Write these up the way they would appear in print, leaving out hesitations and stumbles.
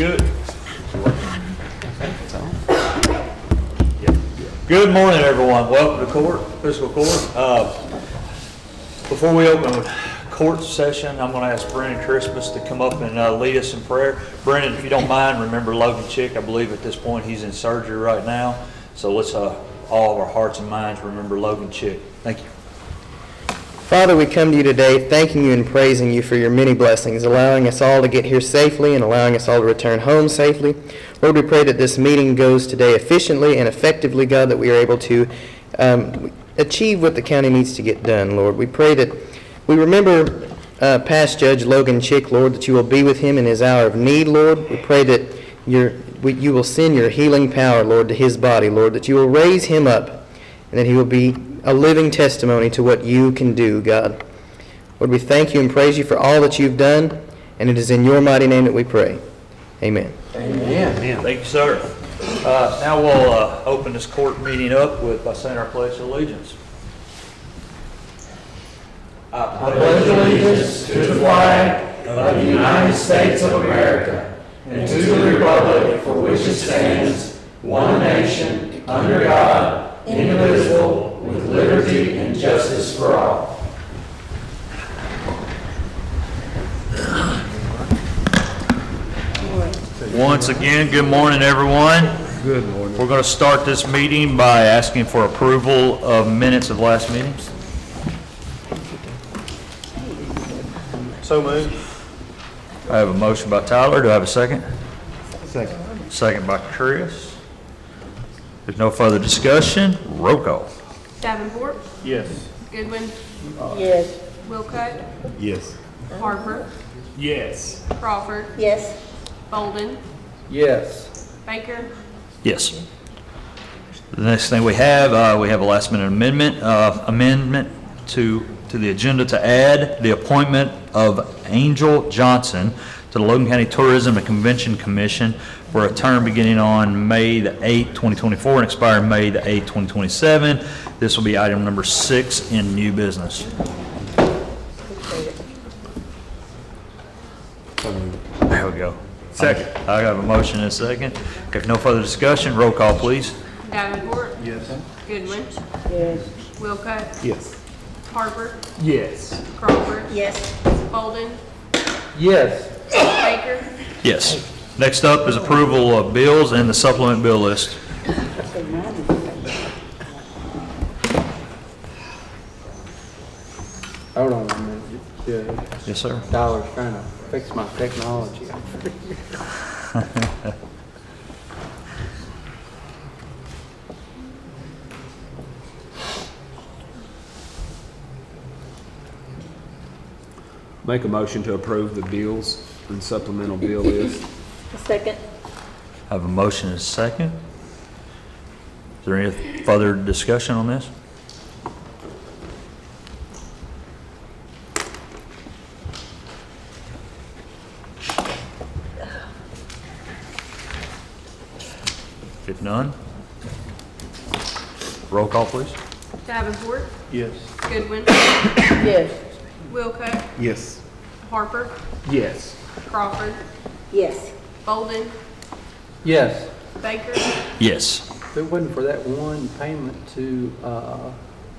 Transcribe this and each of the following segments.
good. Good morning, everyone. Welcome to court, fiscal court. Before we open court session, I'm going to ask Brendan Christmas to come up and lead us in prayer. Brendan, if you don't mind, remember Logan Chick. I believe at this point he's in surgery right now. So let's all of our hearts and minds remember Logan Chick. Thank you. Father, we come to you today thanking you and praising you for your many blessings, allowing us all to get here safely and allowing us all to return home safely. Lord, we pray that this meeting goes today efficiently and effectively, God, that we are able to achieve what the county needs to get done, Lord. We pray that we remember past Judge Logan Chick, Lord, that you will be with him in his hour of need, Lord. We pray that you will send your healing power, Lord, to his body, Lord, that you will raise him up and that he will be a living testimony to what you can do, God. Lord, we thank you and praise you for all that you've done, and it is in your mighty name that we pray. Amen. Amen. Thank you, sir. Now we'll open this court meeting up by saying our Pledge of Allegiance. I pledge allegiance to the flag of the United States of America and to the republic for which it stands, one nation, under God, indivisible, with liberty and justice for all. Once again, good morning, everyone. Good morning. We're going to start this meeting by asking for approval of minutes of last meeting. So moved. I have a motion by Tyler. Do I have a second? Second. Second by Chris. There's no further discussion. Roll call. Davenport, Yes. Goodwin, Yes. Wilcutt, Yes. Harper, Yes. Crawford, Yes. Bolden, Yes. Baker, Yes. The next thing we have a last minute amendment to the agenda to add the appointment of Angel Johnson to the Logan County Tourism and Convention Commission for a term beginning on May the 8th, 2024 and expiring May the 8th, 2027. This will be item number 6 in new business. There we go. Second. I have a motion and a second. If no further discussion, roll call, please. Davenport, Yes. Goodwin, Yes. Wilcutt, Yes. Harper, Yes. Crawford, Yes. Bolden, Yes. Baker, Yes. Next up is approval of bills and the supplement bill list. Hold on a minute, Judge. Yes, sir. Tyler's trying to fix my technology. Make a motion to approve the bills and supplemental bill list. A second. I have a motion and a second. Is there any further discussion on this? If none, roll call, please. Davenport, Yes. Goodwin, Yes. Wilcutt, Yes. Harper, Yes. Crawford, Yes. Bolden, Yes, Baker, Yes. if it wasn't for that one payment to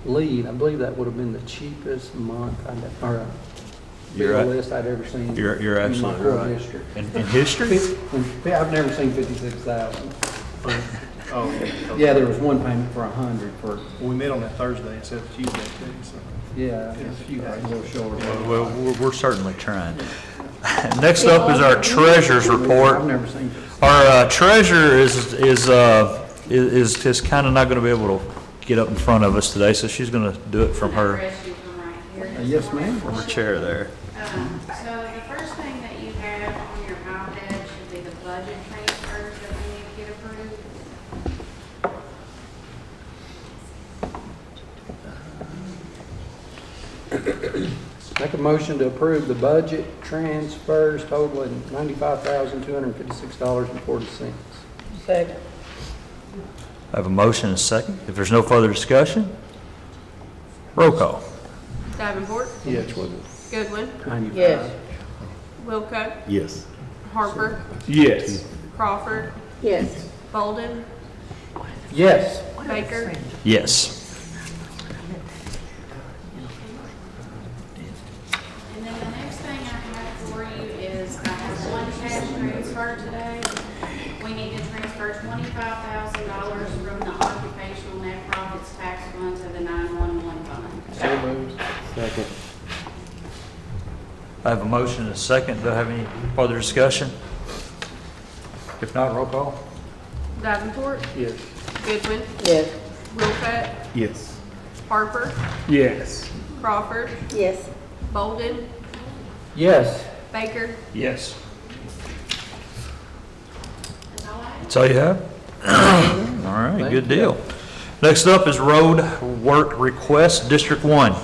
lead, I believe that would have been the cheapest month or You're bill right. list I'd ever seen. You're absolutely in my right. court history. In history? I've never seen 56,000. Oh, okay. Yeah, there was one payment for 100 for, We met on that Thursday instead of Tuesday too, so. yeah, a few days, a little short. Well, we're certainly trying. Next up is our treasurer's report. I've never seen. Our treasurer is just kind of not going to be able to get up in front of us today, so she's going to do it from her Yes, ma'am. chair there. So the first thing that you have on your iPad should be the budget transfers that we need to get approved. Make a motion to approve the budget transfers totaling $95,256.40. Second. I have a motion and a second. If there's no further discussion, roll call. Davenport, Yes. Goodwin, 95. Yes. Wilcutt, Yes. Harper, Yes. Crawford, Yes. Bolden, Yes. Baker, Yes. And then the next thing I have for you is I have one cash transfer today. We need to transfer $25,000 from the occupational net profits tax fund to the 911 fund. So moved. Second. I have a motion and a second. Do I have any further discussion? If not, roll call. Davenport, Yes. Goodwin, Yes. Wilcott, Yes. Harper, Yes. Crawford, Yes. Bolden, Yes. Baker. Yes. That's all I have. That's all you have? All right, Thank good you. deal. Next up is road work request, District 1.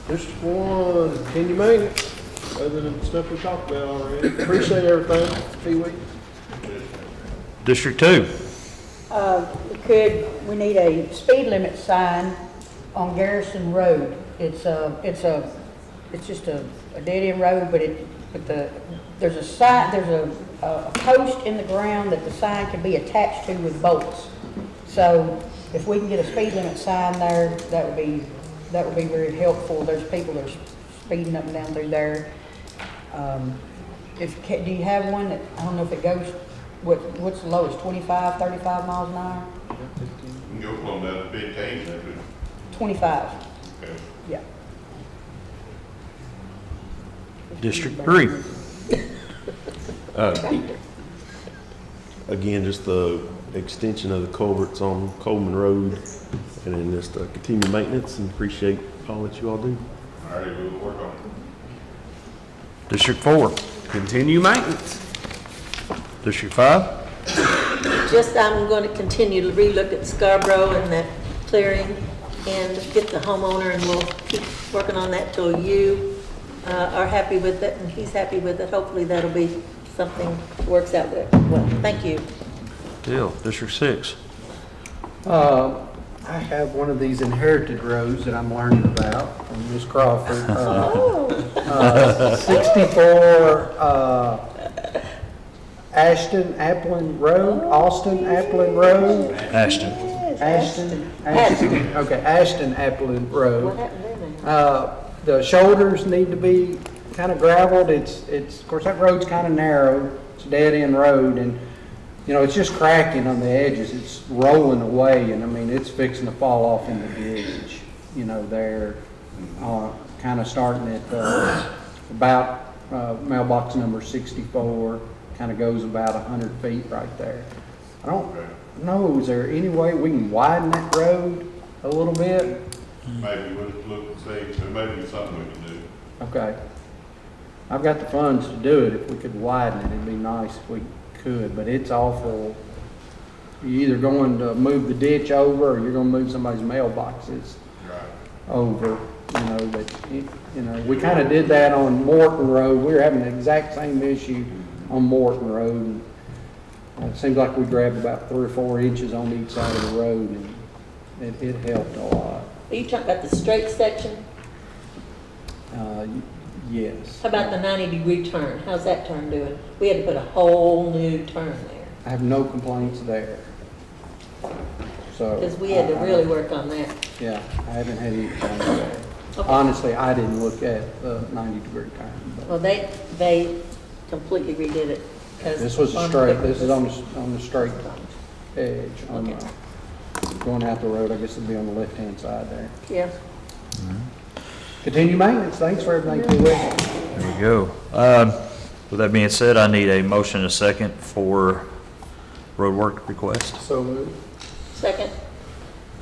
District 1, can you make it? Other than the stuff we talked about already. Appreciate everything, Pee-wee. District 2. We need a speed limit sign on Garrison Road. It's just a dead-end road, there's a sign, there's a post in the ground that the sign can be attached to with bolts. So if we can get a speed limit sign there, that would be very helpful. There's people that are speeding up and down through there. Do you have one that, I don't know if it goes, what's the lowest, 25, 35 miles an hour? You can go on that big tank, that would, 25, okay. yeah. District 3. Again, just the extension of the culverts on Coleman Road, and then just continue maintenance, and appreciate all that you all do. All right, we'll work on it. District 4. Continue maintenance. District 5. Just, I'm going to continue to relook at Scarborough and that clearing and get the homeowner, and we'll keep working on that till you are happy with it and he's happy with it. Hopefully that'll be something that works out well. Thank you. Deal. District 6. I have one of these inherited roads that I'm learning about from Miss Crawford. 64 Ashton Applin Road, Austin Applin Road. Ashton. Ashton. Okay, Ashton Applin What Road. happened there now? The shoulders need to be kind of gravelled. It's, of course, that road's kind of narrow. It's a dead-end road, and, you know, it's just cracking on the edges. It's rolling away, and, I mean, it's fixing to fall off in the ditch, you know, there, kind of starting at about mailbox number 64, kind of goes about 100 feet right there. I don't know, is there any way we can widen that road a little bit? Maybe we'll look and see, there may be something we can do. Okay. I've got the funds to do it. If we could widen it, it'd be nice if we could, but it's awful. You're either going to move the ditch over, or you're going to move somebody's mailboxes Right. over, you know, but, you know, we kind of did that on Morton Road. We were having the exact same issue on Morton Road. It seems like we grabbed about 3 or 4 inches on each side of the road, and it helped a lot. Are you talking about the straight section? Yes. How about the 90-degree turn? How's that turn doing? We had to put a whole new turn there I have no complaints there. So. because we had to really work on that. Yeah, I haven't had any complaints there. Okay. Honestly, I didn't look at the 90-degree turn. but Well, they completely redid it. 'cause This was a farm straight, equipment this is on the straight edge. Okay. Going out the road, I guess it'd be on the left-hand side there. Yeah. Continue maintenance, thanks for everything, Pee-wee. There we go. With that being said, I need a motion and a second for road work request. So moved. Second?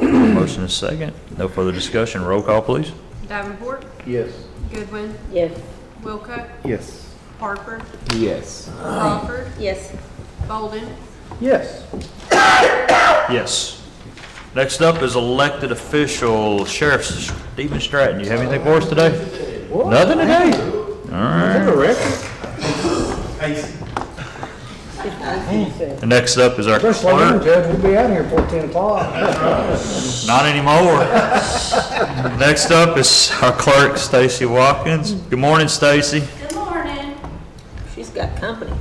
Motion and a second. No further discussion. Roll call, please. Davenport, Yes. Goodwin, Yes. Wilcott, Yes. Harper, Yes. Crawford, Yes. Bolden, Yes. Yes. Next up is elected official Sheriff Stephen Stratton. You have anything for us today? Nothing today? All right. And next up is our Just slow down, clerk. Judge, we'll be out here before 10 o'clock. Not anymore. Next up is our clerk, Stacy Watkins. Good morning, Stacy. Good morning. She's got company.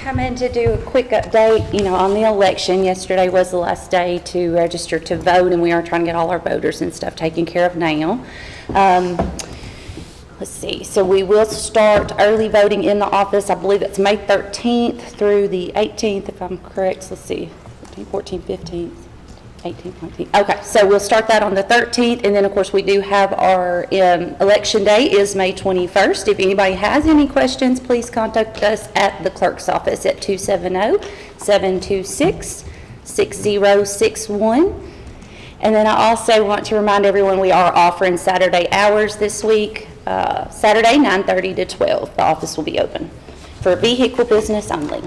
come in to do a quick update, on the election. Yesterday was the last day to register to vote, and we are trying to get all our voters and stuff taken care of now. Let's see, so we will start early voting in the office. I believe it's May 13th through the 18th, if I'm correct. So let's see, 14th, 15th. 18th, 19th. Okay, so we'll start that on the 13th, and then of course we do have our election day is May 21st. If anybody has any questions, please contact us at the clerk's office at 270-726-6061. And then I also want to remind everyone we are offering Saturday hours this week. Saturday 9:30 to 12. The office will be open for vehicle business only.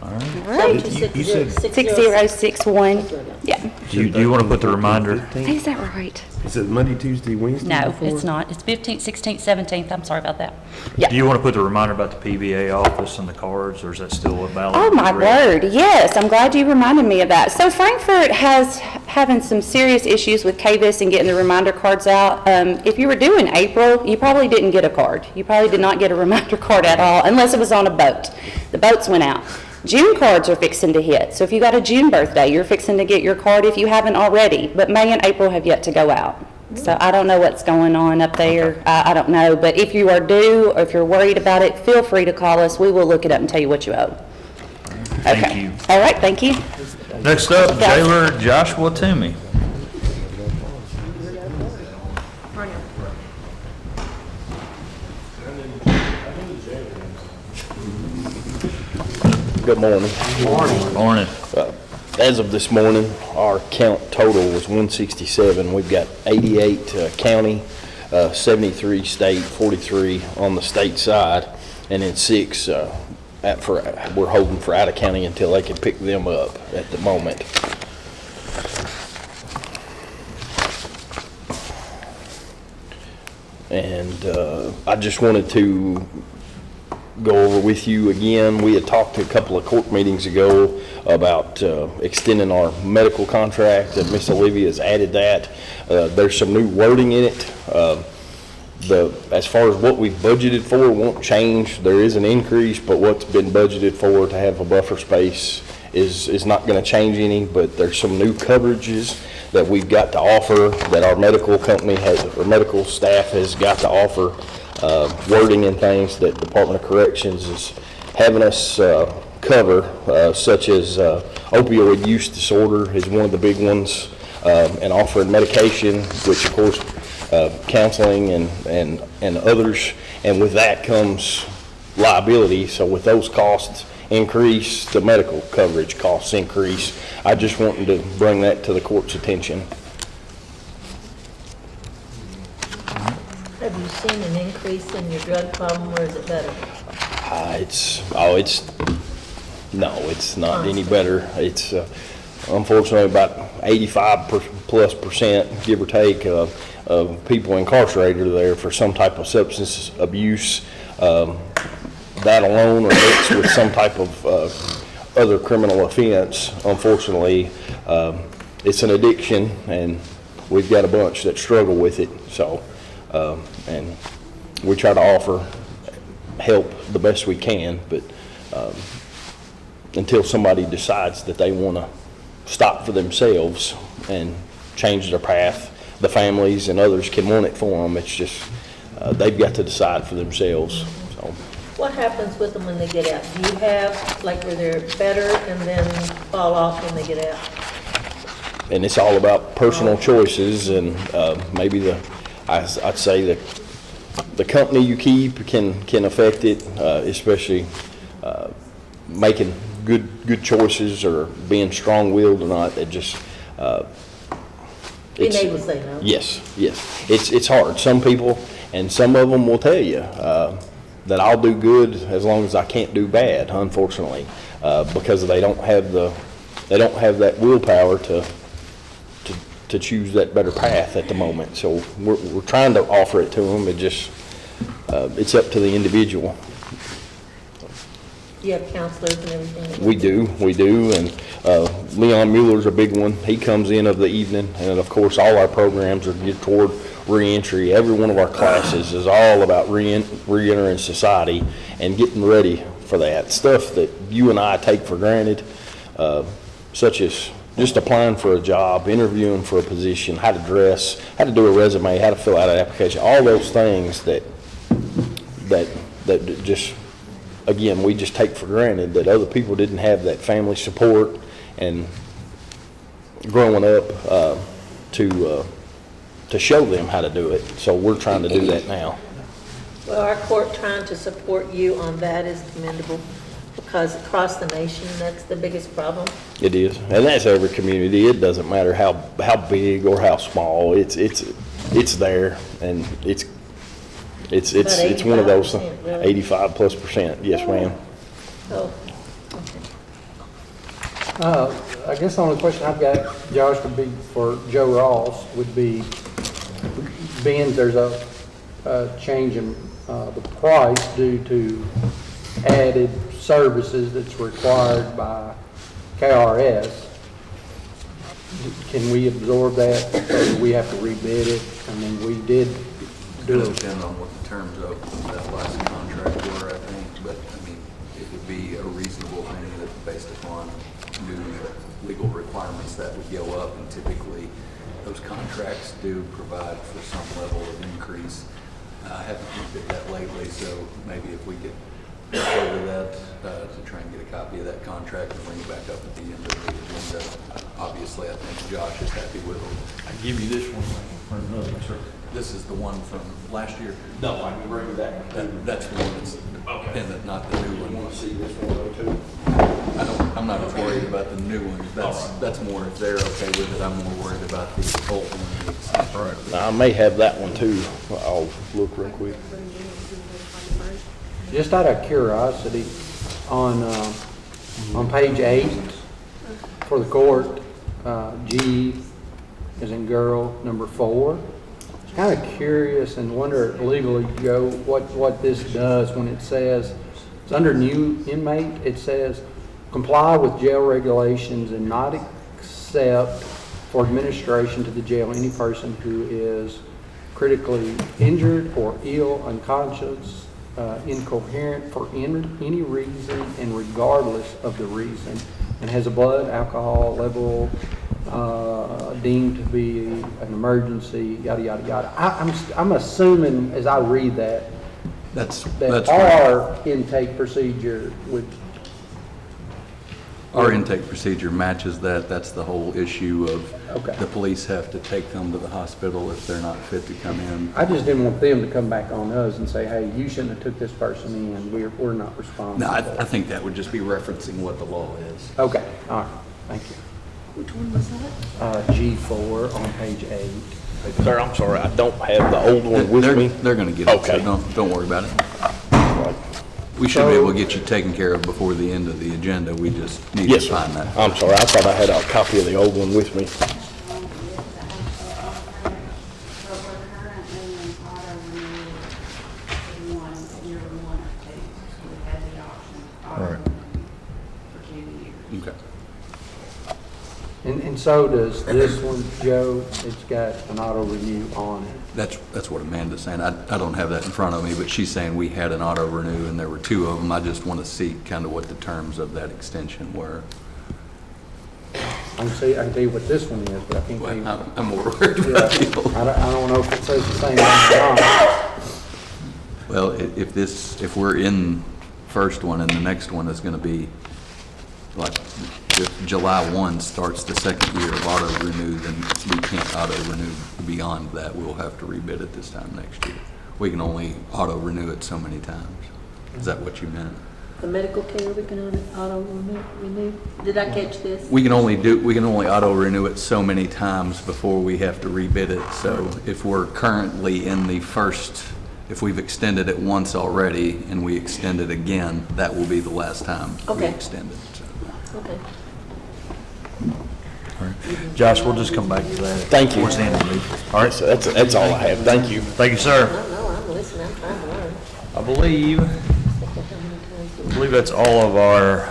All right. All right. You said 6061. Yeah. Do you want to put the reminder? Is that right? Is it Monday, Tuesday, Wednesday? No, before? it's not. It's 15th, 16th, 17th. I'm sorry about that. Yeah. Do you want to put the reminder about the PBA office and the cards, or is that still a valid? Oh, my word. Yes, I'm glad you reminded me of that. So Frankfurt has having some serious issues with KVIS and getting the reminder cards out. If you were due in April, you probably didn't get a card. You probably did not get a reminder card at all, unless it was on a boat. The boats went out. June cards are fixing to hit. So if you got a June birthday, you're fixing to get your card if you haven't already. But May and April have yet to go out. So I don't know what's going on up there. I don't know. But if you are due or if you're worried about it, feel free to call us. We will look it up and tell you what you owe. Thank you. All right. Thank you. Next up, Jailer Joshua Toomey. Good morning. Morning. As of this morning, our count total was 167. We've got 88 county, 73 state, 43 on the state side, and then 6 we're holding for out of county until they can pick them up at the moment. And I just wanted to go over with you again. We had talked a couple of court meetings ago about extending our medical contract, and Miss Olivia's added that. There's some new wording in it. As far as what we've budgeted for won't change. There is an increase, but what's been budgeted for to have a buffer space is not going to change any, but there's some new coverages that we've got to offer, that our medical company has, or medical staff has got to offer. Wording and things that Department of Corrections is having us cover, such as opioid use disorder is one of the big ones, and offering medication, which of course counseling and others, and with that comes liability. So with those costs increase, the medical coverage costs increase. I just wanted to bring that to the court's attention. Have you seen an increase in your drug problem, or is it better? It's not any better. It's unfortunately about 85+%, give or take, of people incarcerated there for some type of substance abuse. That alone, or mixed with some type of other criminal offense, unfortunately, it's an addiction, and we've got a bunch that struggle with it. So. And we try to offer help the best we can, but until somebody decides that they want to stop for themselves and change their path, the families and others can want it for them. It's just they've got to decide for themselves. So. What happens with them when they get out? Do you have, like, where they're better and then fall off when they get out? And it's all about personal choices, and maybe I'd say that the company you keep can affect it, especially making good choices or being strong-willed or not. It just being able to say no. Yes. It's hard. Some people, and some of them will tell you that I'll do good as long as I can't do bad. Unfortunately, because they don't have that willpower to choose that better path at the moment. So we're trying to offer it to them. It just it's up to the individual. You have counselors and everything? We do, and Leon Mueller's a big one. He comes in of the evening, and of course all our programs are geared toward reentry. Every one of our classes is all about reentering society and getting ready for that. Stuff that you and I take for granted, such as just applying for a job, interviewing for a position, how to dress, how to do a resume, how to fill out an application, all those things that just, again, we just take for granted, that other people didn't have that family support and growing up to show them how to do it. So we're trying to do that now. Well, our court trying to support you on that is commendable, because across the nation, that's the biggest problem. It is, and that's every community. It doesn't matter how big or how small. It's there, and it's one of those 85%, really. 85+%. Yes, ma'am. Oh, I guess the only question I've got, Josh, would be for Joe Ross, would be, being there's a change in the price due to added services that's required by KRS, can we absorb that, or do we have to rebid it? I mean, we did do It'll it. depend on what the terms of that last contract were, I think, but, I mean, it would be a reasonable thing that based upon new legal requirements that would go up, and typically those contracts do provide for some level of increase. I haven't looked at that lately, so maybe if we could go over that to try and get a copy of that contract and bring it back up at the end of the agenda. Obviously, I think Josh is happy with it. I give you this one for another, sir. This is the one from last year? No, I can bring you that. That's the one that's in it, not the new one. You want to see this one though too? I'm not as worried about the new one. That's more if they're okay with it. I'm more worried about the old one. Right. Now, I may have that one too. I'll look real quick. Just out of curiosity, on page 8 for the court, G as in girl, number 4. It's kind of curious and wonder legally, Joe, what this does when it says, it's under new inmate, it says, comply with jail regulations and not accept for administration to the jail any person who is critically injured or ill, unconscious, incoherent for any reason and regardless of the reason, and has a blood alcohol level deemed to be an emergency, yada, yada, yada. I'm assuming as I read that, That's our intake procedure would... Our intake procedure matches that. That's the whole issue of the police have to take them to the hospital if they're not fit to come in. I just didn't want them to come back on us and say, hey, you shouldn't have took this person in. We're not responsible. No, I think that would just be referencing what the law is. Okay, all right, thank you. which one was that? G4 on page 8. Sir, I'm sorry, I don't have the old one with me. They're going to get it, so don't worry about it. We should be able to get you taken care of before the end of the agenda. We just need to find that. I'm sorry, I thought I had a copy of the old one with me. Okay. And so does this one, Joe. It's got an auto renew on it. That's what Amanda's saying. I don't have that in front of me, but she's saying we had an auto renew and there were 2 of them. I just want to see kind of what the terms of that extension were. I can tell you what this one is, but I can't tell you. I'm more worried about the old. I don't know if it says the same thing or not. Well, if we're in first one and the next one is going to be like if July 1 starts the second year of auto renew, then we can't auto renew beyond that. We'll have to rebid it this time next year. We can only auto renew it so many times. Is that what you meant? The medical care, we can auto renew? Did I catch this? We can only auto renew it so many times before we have to rebid it. So if we're currently in the first, if we've extended it once already and we extend it again, that will be the last time we extend it. So. Okay. All right. Josh, we'll just come back to that. Thank you. Towards the end of the meeting. All right. So that's all I have. Thank you. Thank you, sir. No, I'm listening, I'm trying to learn. I believe that's all of our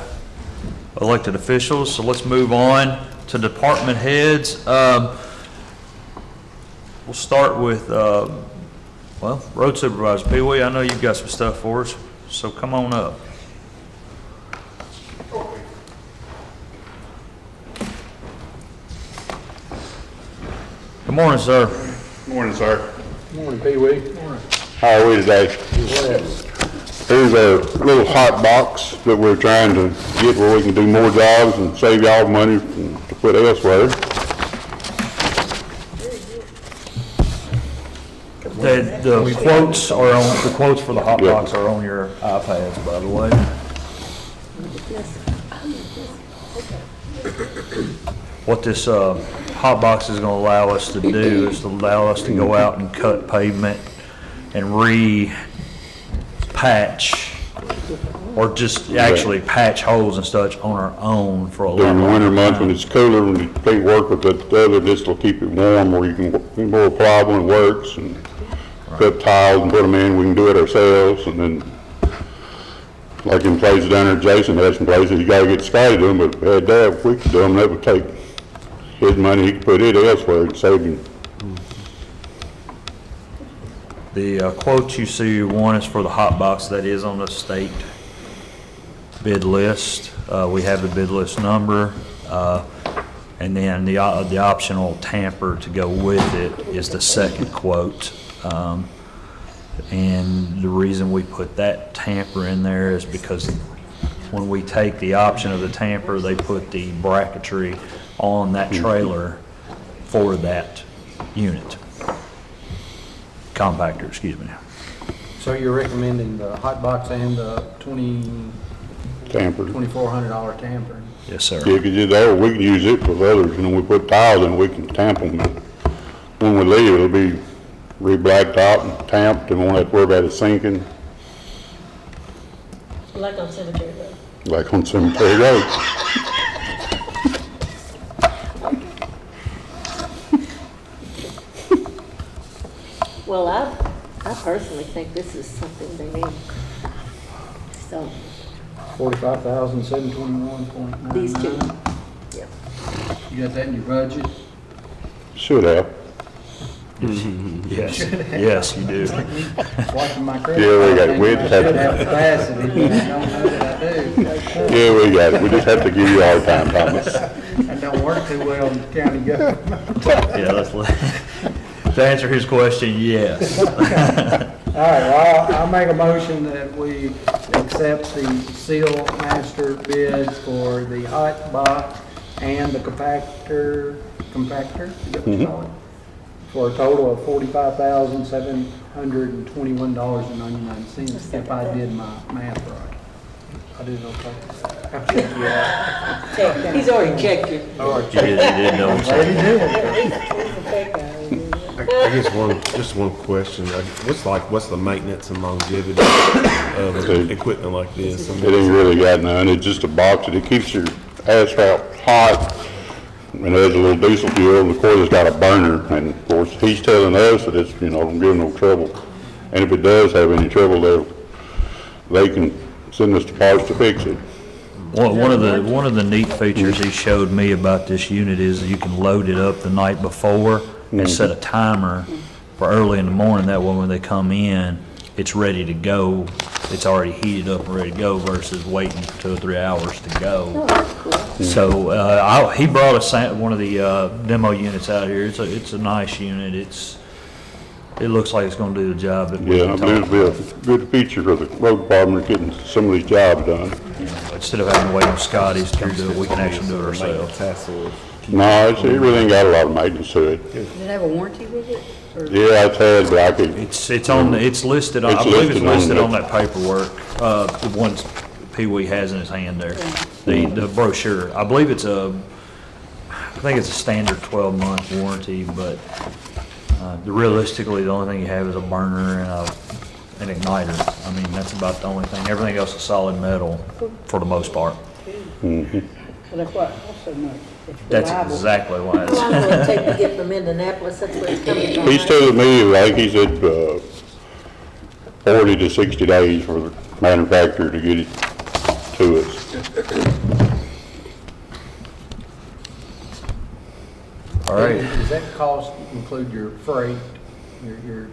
elected officials. So let's move on to department heads. We'll start with, Road Supervisor Pee Wee. I know you've got some stuff for us, so come on up. Good morning, sir. Morning, sir. Morning, Pee Wee. How are we today? Here's a little hot box that we're trying to get where we can do more jobs and save y'all money to put elsewhere. The quotes for the hot box are on your iPads, by the way. What this hot box is going to allow us to do is to allow us to go out and cut pavement and patch, or just actually patch holes and such on our own for a long time. During the winter months when it's cooler, when you can't work with the other, this will keep it warm, or you can be more pliable when it works, and cut tiles and put them in. We can do it ourselves, and then like in places down there, Jason has some places you gotta get Scotty doing, but if we had that, if we could do them, that would take his money, he could put it elsewhere and save him. The quote you see one is for the hot box that is on the state bid list. We have the bid list number, and then the optional tamper to go with it is the second quote. And the reason we put that tamper in there is because when we take the option of the tamper, they put the bracketry on that trailer for that unit. Compactor, excuse me. So you're recommending the hot box and the $2,400 tamper? Yes, sir. Yeah, because we can use it for others, and when we put tiles in, we can tamp them. When we leave, it'll be re-blacktop and tamped, and won't have to worry about it sinking. Like on Cemetery Road. Like on Cemetery Road. Well, I personally think this is something they need. So, $45,721.99. these two. Yeah. You got that in your budget? Should have. Yes, yes, you do. Watching my credit. Yeah, we got it. We I just should have have to. capacity, but I don't know that I do. Yeah, we got it. We just have to give you all the time, Thomas. I don't work too well in county government. Yeah, to answer his question, yes. All right, well, I'll make a motion that we accept the seal master bids for the hot box and the compactor, is that what you call it? For a total of $45,721.99, if I did my math right. I did okay. He's already checked it. You did know. I guess just one question. What's the maintenance and longevity of equipment like this? It ain't really got none. It's just a box that it keeps your asphalt hot. And it has a little diesel fuel, and of course it's got a burner, and of course he's telling us that it's, don't give no trouble. And if it does have any trouble, they can send us the parts to fix it. Well, one of the neat features he showed me about this unit is that you can load it up the night before and set a timer for early in the morning. That way when they come in, it's ready to go. It's already heated up and ready to go versus waiting for 2 or 3 hours to go. Oh, that's cool. So he brought us one of the demo units out here. It's a nice unit. It looks like it's going to do the job that we're Yeah, it'll be a good feature for the road department getting some of these jobs done. Instead of having to wait on Scotty's to come do it, we can actually do it ourselves. No, it really ain't got a lot of maintenance to it. Does it have a warranty with it? Or- Yeah, it's had, but I could. It's listed. I believe it's listed on that paperwork. The ones Pee Wee has in his hand there, the brochure. I believe I think it's a standard 12-month warranty, but realistically, the only thing you have is a burner and an igniter. I mean, that's about the only thing. Everything else is solid metal for the most part. Well, that's why, also much. That's exactly why How long will it take to get from Indianapolis? That's where it's coming from. He's telling me, like he said, 40 to 60 days for the manufacturer to get it to us. All right. Does that cost include your freight, your?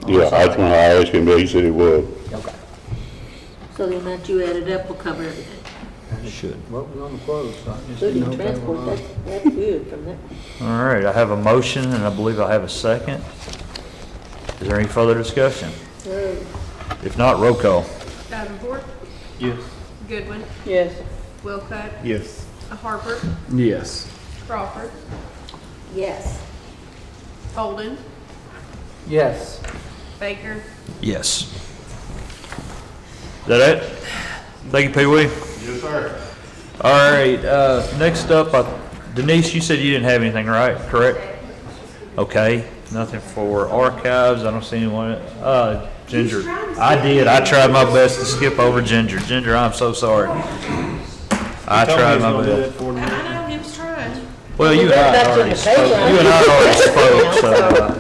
Yeah, that's when I asked him, but he said it would. Okay. So the amount you added up will cover everything. Should. What was on the quote? So I just didn't know Including if they were transport, on. that's good. good from that. All right, I have a motion, and I believe I have a second. Is there any further discussion? If not, roll call. Davenport, Yes. Goodwin, Yes. Wilcutt, Yes. Harper, Yes. Crawford, Yes. Bolden, Yes. Baker, Yes. Is that it? Thank you, Pee Wee. Yes, sir. All right, next up, Denise, you said you didn't have anything, right? Correct? Okay, nothing for archives. I don't see anyone. Ginger. I did. I tried my best to skip over Ginger. Ginger, I'm so sorry. I tried my best. I know, he was trying. Well, you and I already spoke. You and I already spoke, so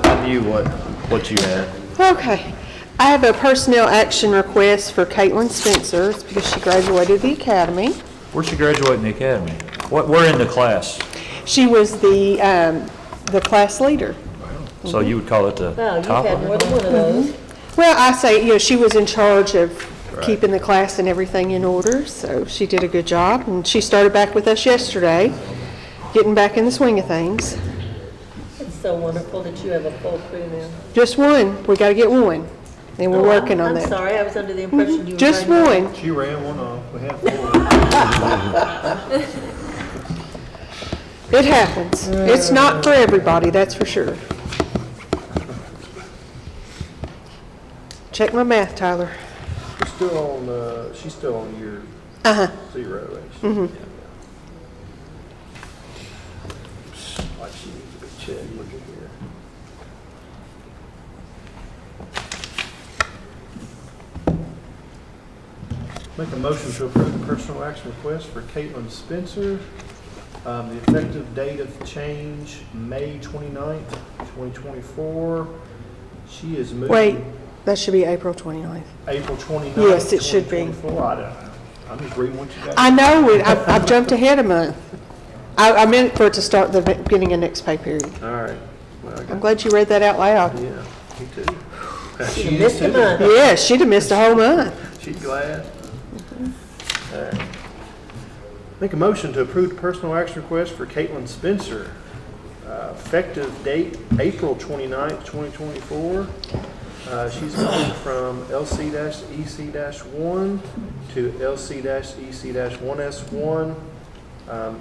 I knew what you had. Okay. I have a personnel action request for Caitlin Spencer. It's because she graduated the academy. Where'd she graduate in the academy? Where in the class? She was the class leader. So you would call it the Wow, you've top had of more it? than one of those. Well, I say, she was in charge of Right. keeping the class and everything in order, so she did a good job. And she started back with us yesterday, getting back in the swing of things. It's so wonderful that you have a full crew now. Just one. We got to get one. And we're working on I'm that. sorry, I was under the impression you were. Just running- one. She ran one off. We had 4. It happens. It's not for everybody, that's for sure. Check my math, Tyler. She's still on year Uh-huh. 0, ain't she? Mm-hmm. Like she needs to be checked. Look at here. Make a motion to approve the personal action request for Caitlin Spencer. The effective date of change, May 29th, 2024. She is moving. Wait, that should be April 29th. April 29th. Yes, it should be. 2024. I don't know. I'm just reading what you got. I know it. I've jumped ahead a month. I meant for it to start the beginning of next pay period. All right. Well, I got, I'm glad you read that out loud. yeah, me too. You missed a month. Yeah, she'd have missed a whole month. She's glad. All right. Make a motion to approve the personal action request for Caitlin Spencer. Effective date, April 29th, 2024. She's going from LC-EC-1 to LC-EC-1S1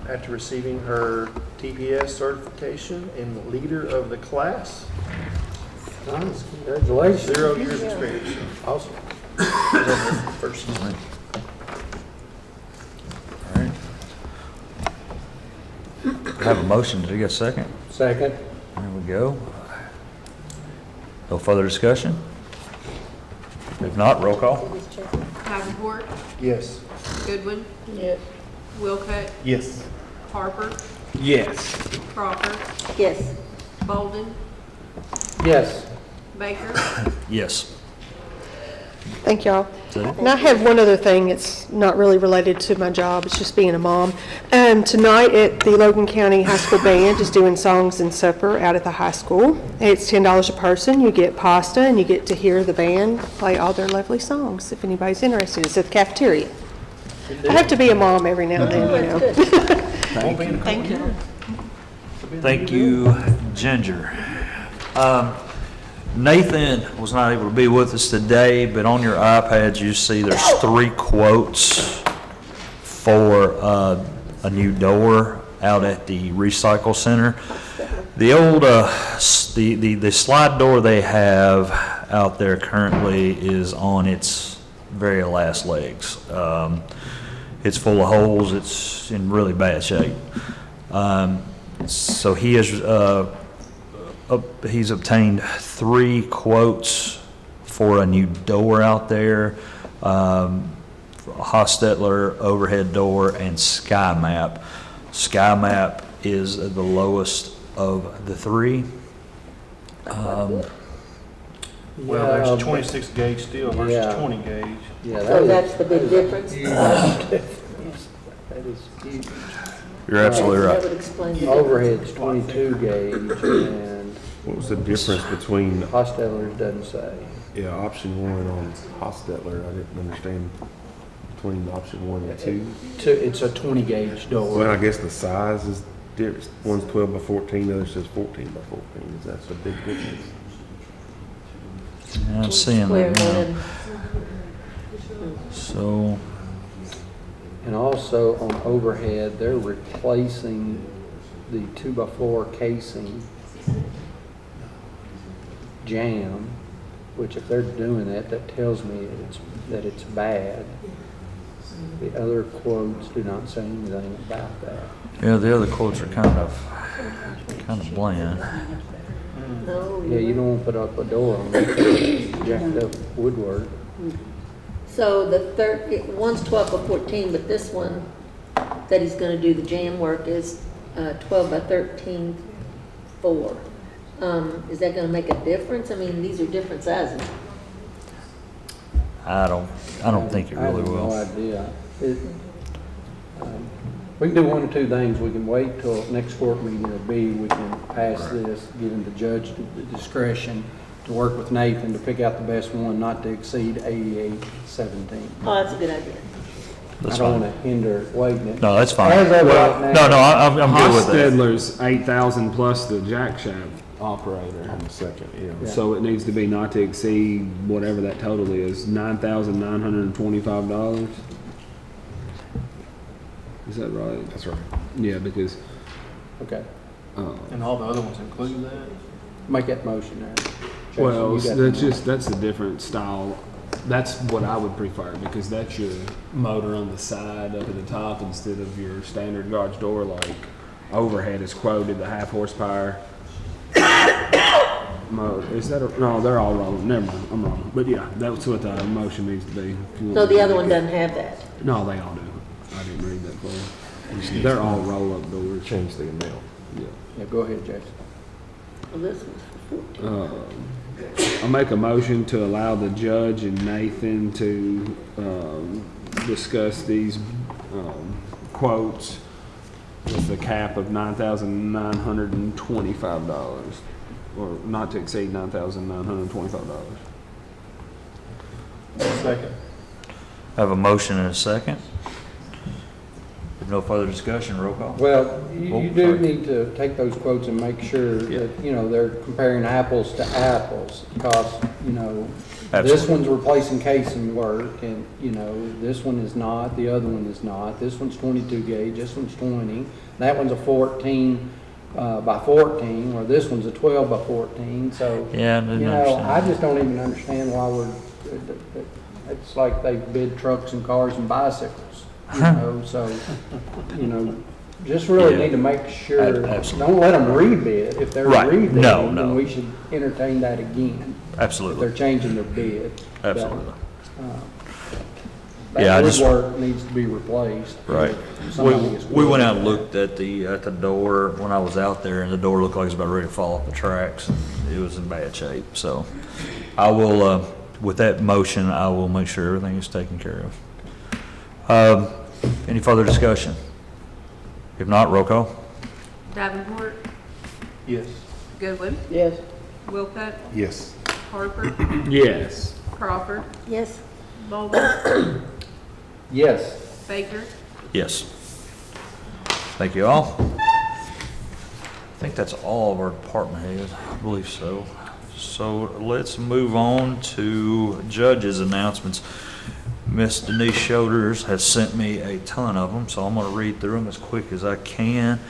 after receiving her TPS certification and leader of the class. Nice, congratulations. 0 years experience. Awesome. First line. All right. I have a motion. Did I get a second? Second. There we go. No further discussion? If not, roll call. Davenport, Yes. Goodwin, Yes. Wilcutt, Yes. Harper, Yes. Crawford, Yes. Bolden, Yes. Baker, Yes. Thank y'all. Is that it? And I have one other thing that's not really related to my job, it's just being a mom. Tonight at the Logan County High School Band is doing songs and supper out at the high school. It's $10 a person, you get pasta, and you get to hear the band play all their lovely songs, if anybody's interested. It's at the cafeteria. I have to be a mom every now and then, you know. Thank you. Thank you, Ginger. Nathan was not able to be with us today, but on your iPads, you see there's 3 quotes for a new door out at the recycle center. The old, the slide door they have out there currently is on its very last legs. It's full of holes. It's in really bad shape. So he has, he's obtained 3 quotes for a new door out there, Hostetler overhead door and SkyMap. SkyMap is the lowest of the 3. Well, there's 26 gauge steel versus 20 gauge. Yeah, So that's the big difference? That is huge. You're absolutely That right. would explain the Overhead's 22 gauge and What was the difference between, Hostetler's doesn't say. yeah, option 1 on Hostetler? I didn't understand between option 1 and 2. It's a 20 gauge Well, door. I guess the size is difference? One's 12 by 14, the other says 14 by 14. Is that a big difference? Yeah, I'm seeing Square that now. one. So, And also on overhead, they're replacing the 2x4 casing jamb, which if they're doing that, that tells me that it's bad. The other quotes do not say anything about that. yeah, the other quotes are kind of bland. No. Yeah, you don't want to put up a door on it, jacked up woodwork. So one's 12 by 14, but this one that he's gonna do the jam work is 12 by 13, 4. Is that gonna make a difference? I mean, these are different sizes. I don't think it really will. I have no idea. We can do one or two things. We can wait till next court meeting, or B, we can pass this, giving the judge the discretion to work with Nathan to pick out the best one, not to exceed 8817. Oh, that's a good idea. That's I don't fine. want to hinder waiting. No, that's fine. As of Well, right now- no, I'm good with that. Hostetler's 8,000 plus the jack shaft operator. On the second, yeah. So it needs to be not to exceed whatever that total is, $9,925. Is that right? That's right. Yeah, because, Okay, And all the other ones include that? make that motion there. Jason, well, you got the that's a different style. That's what I would prefer, because that's your motor on the side up at the top instead of your standard garage door, like overhead is quoted, the half horsepower. Is that no, they're all wrong. Never mind, I'm wrong. But yeah, that's what the motion needs to be. If you want So to the other make one it. doesn't have that. No, they all do. I didn't read that for you. They're all roll-up doors. Change the amount. Yeah. Yeah, go ahead, Jason. Well, this one's for 14. I'll make a motion to allow the judge and Nathan to discuss these quotes with the cap of $9,925, or not to exceed $9,925. Second. I have a motion and a second. If no further discussion, roll call. Well, you Oh, do sorry. need to take those quotes and make sure that, you know, they're comparing apples to apples, because, you know, this Absolutely. one's replacing casing work, and, you know, this one is not, the other one is not. This one's 22 gauge, this one's 20, that one's a 14 by 14, or this one's a 12 by 14, so, Yeah, I you didn't know, understand. I just don't even understand why it's like they bid trucks and cars and bicycles, you know, so, you know, just really Yeah. need to make sure, Absolutely. don't let them rebid. If they're Right. rebidding, No, no. then we should entertain that again. If Absolutely. they're changing their bid. Absolutely. That Yeah, I just- woodwork needs to be replaced. Right. Somebody is We went out willing and looked at the door when I was out there, and the door looked like it was about ready to fall off the tracks. It was in bad shape, so I will, with that motion, I will make sure everything is taken care of. Any further discussion? If not, roll call. Davenport, Yes. Goodwin, Yes. Wilcutt, Yes. Harper, Yes. Crawford, Yes. Bolden, Yes. Baker. Yes. Thank you all. I think that's all of our department heads. I believe so. So let's move on to judges' announcements. Miss Denise Shoulders has sent me a ton of them, so I'm going to read through them as quick as I can.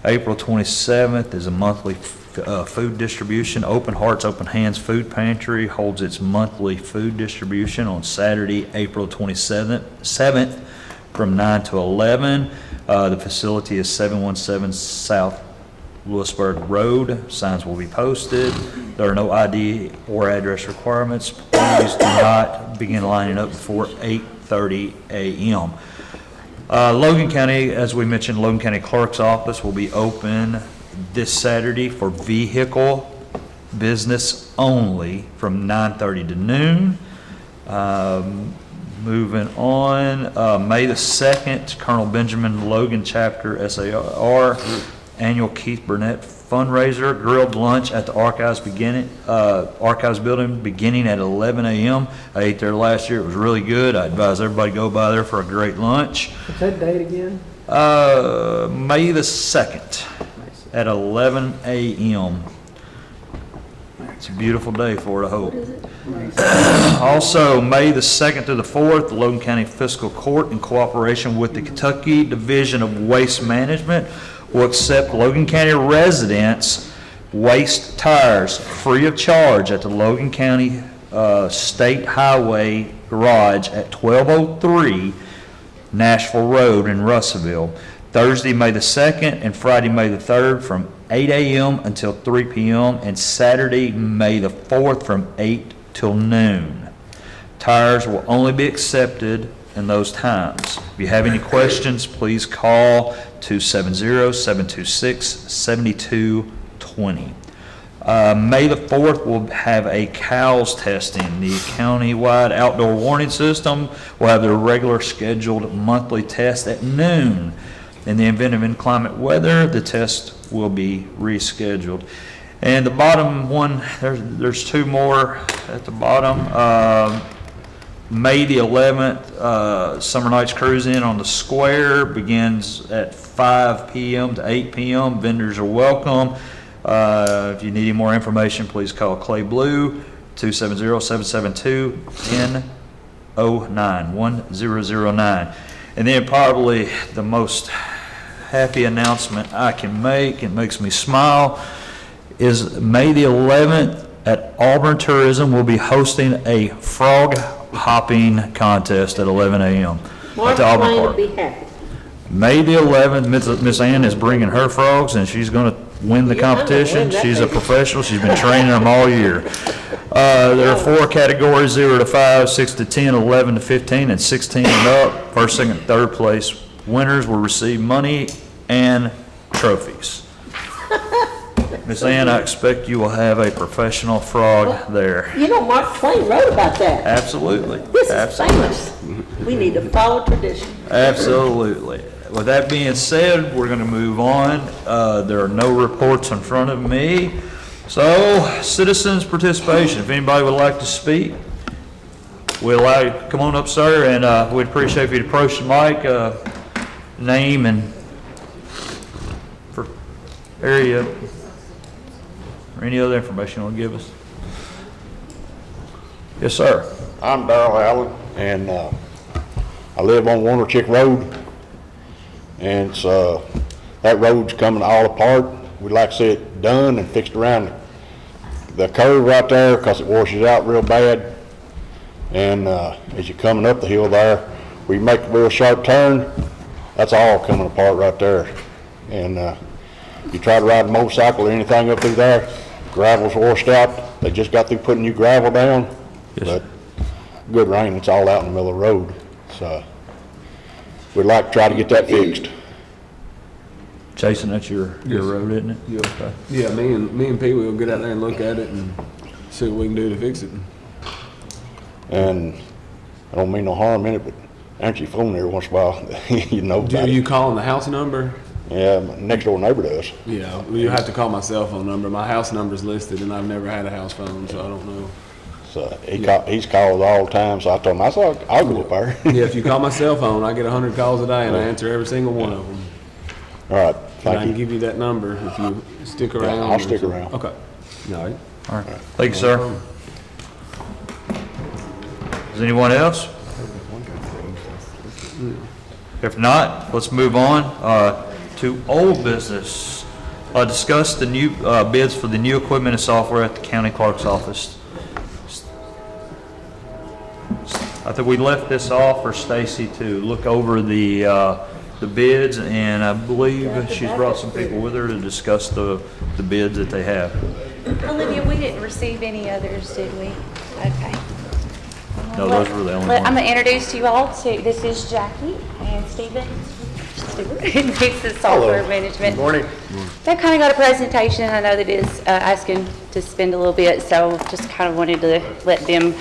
April 27th is a monthly food distribution. Open Hearts, Open Hands Food Pantry holds its monthly food distribution on Saturday, April 27th from 9 to 11. The facility is 717 South Lewisburg Road. Signs will be posted. There are no ID or address requirements. Please do not begin lining up before 8:30 a.m. Logan County, as we mentioned, Logan County Clerk's Office will be open this Saturday for vehicle business only from 9:30 to noon. Moving on, May the 2nd, Colonel Benjamin Logan Chapter SAR annual Keith Burnett fundraiser, grilled lunch at the Archives building beginning at 11 a.m. I ate there last year. It was really good. I advise everybody to go by there for a great lunch. What's that date again? May the 2nd at 11 a.m. It's a beautiful day for it, I hope. Also, May the 2nd to the 4th, the Logan County Fiscal Court, in cooperation with the Kentucky Division of Waste Management, will accept Logan County residents' waste tires free of charge at the Logan County State Highway Garage at 1203 Nashville Road in Russellville, Thursday, May the 2nd, and Friday, May the 3rd, from 8 a.m. until 3 p.m., and Saturday, May the 4th, from 8 till noon. Tires will only be accepted in those times. If you have any questions, please call 270-726-7220. May the 4th, we'll have a COWS testing. The countywide outdoor warning system will have their regular scheduled monthly test at noon. In the event of inclement weather, the test will be rescheduled. And the bottom one, there's two more at the bottom. May the 11th, Summer Nights Cruise In on the Square begins at 5 p.m. to 8 p.m. Vendors are welcome. If you need any more information, please call Clay Blue, 270-772-1009. And then probably the most happy announcement I can make, it makes me smile, is May the 11th at Auburn Tourism, we'll be hosting a frog hopping contest at 11 a.m. at the Auburn Park. Be happy. May the 11th, Miss Ann is bringing her frogs, and she's going to win the competition. She's a professional. She's been training them all year. There are 4 categories, 0 to 5, 6 to 10, 11 to 15, and 16 and up. First, second, and third place winners will receive money and trophies. Miss Ann, I expect you will have a professional frog there. You know, Mark Twain wrote about that. Absolutely. This is famous. We need to follow tradition. Absolutely. With that being said, we're going to move on. There are no reports in front of me. So, citizens' participation. If anybody would like to speak, we'll allow you to come on up, sir, and we'd appreciate if you'd approach the mic, name and for area or any other information you want to give us. Yes, sir. I'm Darrell Allen, and I live on Warner Chick Road, and it's, that road's coming all apart. We'd like to see it done and fixed around the curve right there because it washes out real bad. And as you're coming up the hill there, where you make a real sharp turn, that's all coming apart right there. And you try to ride a motorcycle or anything up through there, gravel's washed out. They just got through putting new gravel down. Yes. But good rain, it's all out in the middle of the road. So we'd like to try to get that fixed. Jason, that's your road, isn't it? Yeah. Okay. Yeah, me and Pee Wee will get out there and look at it and see what we can do to fix it. And I don't mean no harm in it, but answer your phone every once in a while, you know about it. Are you calling the house number? Yeah, my next door neighbor does. Yeah, well, you have to call my cell phone number. My house number's listed, and I've never had a house phone, so I don't know. So he's called all the time, so I told him, I said, I'll go up there. Yeah, if you call my cell phone, I get 100 calls a day, and I answer every single one of them. All right, and I can give you that number if you stick around. Yeah, I'll stick around. Okay. All right. All right. Thank you, sir. Is anyone else? If not, let's move on to old business. Discuss the new bids for the new equipment and software at the county clerk's office. I think we left this off for Stacy to look over the bids, and I believe she's brought some people with her to discuss the bids that they have. Olivia, we didn't receive any others, did we? Okay. No, those were the only ones. I'm going to introduce you all to, this is Jackie and Stephen. This is software management. Good morning. They've kind of got a presentation. I know that is asking to spend a little bit, so just kind of wanted to let them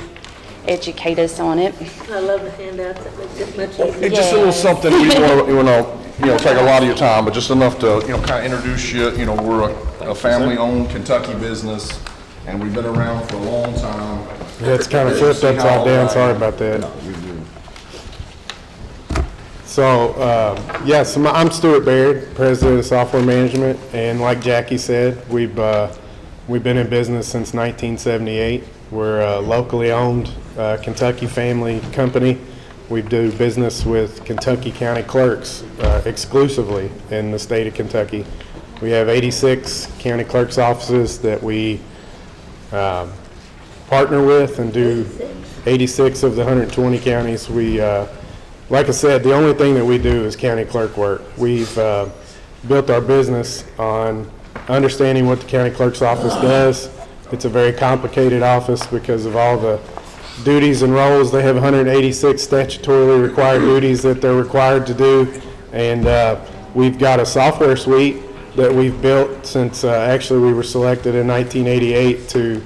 educate us on it. I love the handouts, that makes it much easier. It's just a little something we want to, take a lot of your time, but just enough to, kind of introduce you. We're a family-owned Kentucky business, and we've been around for a long time. Yeah, it's kind of flipped upside down, sorry about that. So, so I'm Stuart Baird, President of Software Management, and like Jackie said, we've been in business since 1978. We're a locally owned Kentucky family company. We do business with Kentucky County clerks exclusively in the state of Kentucky. We have 86 county clerks offices that we partner with and do 86 of the 120 counties. We, like I said, the only thing that we do is county clerk work. We've built our business on understanding what the county clerk's office does. It's a very complicated office because of all the duties and roles. They have 186 statutorily required duties that they're required to do. And we've got a software suite that we've built since actually we were selected in 1988 to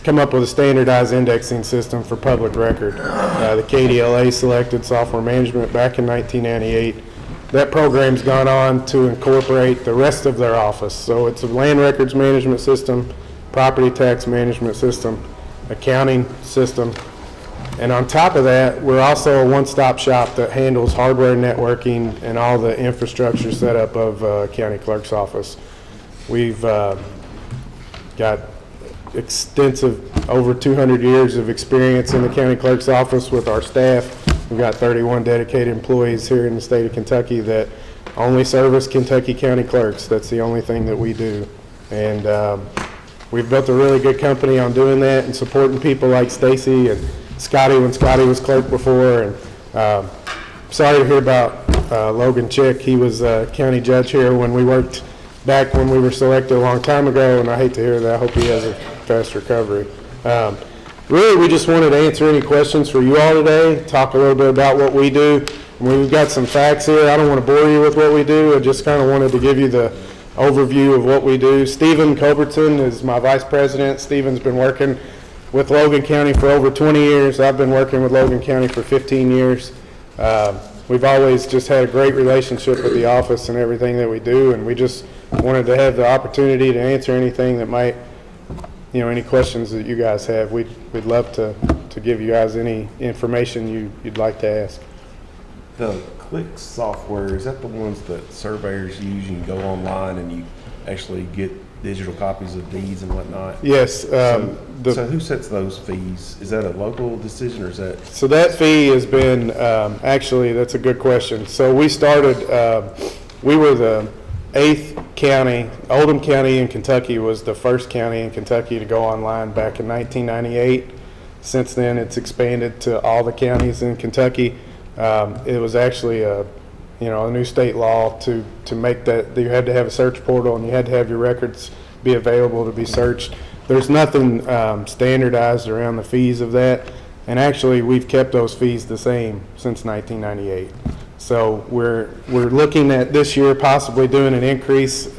come up with a standardized indexing system for public record. The KDLA selected software management back in 1998. That program's gone on to incorporate the rest of their office. So it's a land records management system, property tax management system, accounting system, and on top of that, we're also a one-stop shop that handles hardware networking and all the infrastructure setup of county clerk's office. We've got extensive, over 200 years of experience in the county clerk's office with our staff. We've got 31 dedicated employees here in the state of Kentucky that only service Kentucky county clerks. That's the only thing that we do. And we've built a really good company on doing that and supporting people like Stacy and Scotty when Scotty was clerk before. And sorry to hear about Logan Chick. He was a county judge here when we worked back when we were selected a long time ago, and I hate to hear that. I hope he has a fast recovery. Really, we just wanted to answer any questions for you all today, talk a little bit about what we do. We've got some facts here. I don't want to bore you with what we do. I just kind of wanted to give you the overview of what we do. Stephen Culbertson is my vice president. Stephen's been working with Logan County for over 20 years. I've been working with Logan County for 15 years. We've always just had a great relationship with the office and everything that we do, and we just wanted to have the opportunity to answer anything that might, any questions that you guys have. We'd love to give you guys any information you'd like to ask. The Click software, is that the ones that surveyors use? You can go online and you actually get digital copies of deeds and whatnot? Yes. So who sets those fees? Is that a local decision or is that? So that fee has been, actually, that's a good question. So we started, we were the 8th county. Oldham County in Kentucky was the first county in Kentucky to go online back in 1998. Since then, it's expanded to all the counties in Kentucky. It was actually a new state law to make that you had to have a search portal and you had to have your records be available to be searched. There's nothing standardized around the fees of that, and actually we've kept those fees the same since 1998. So we're looking at this year possibly doing an increase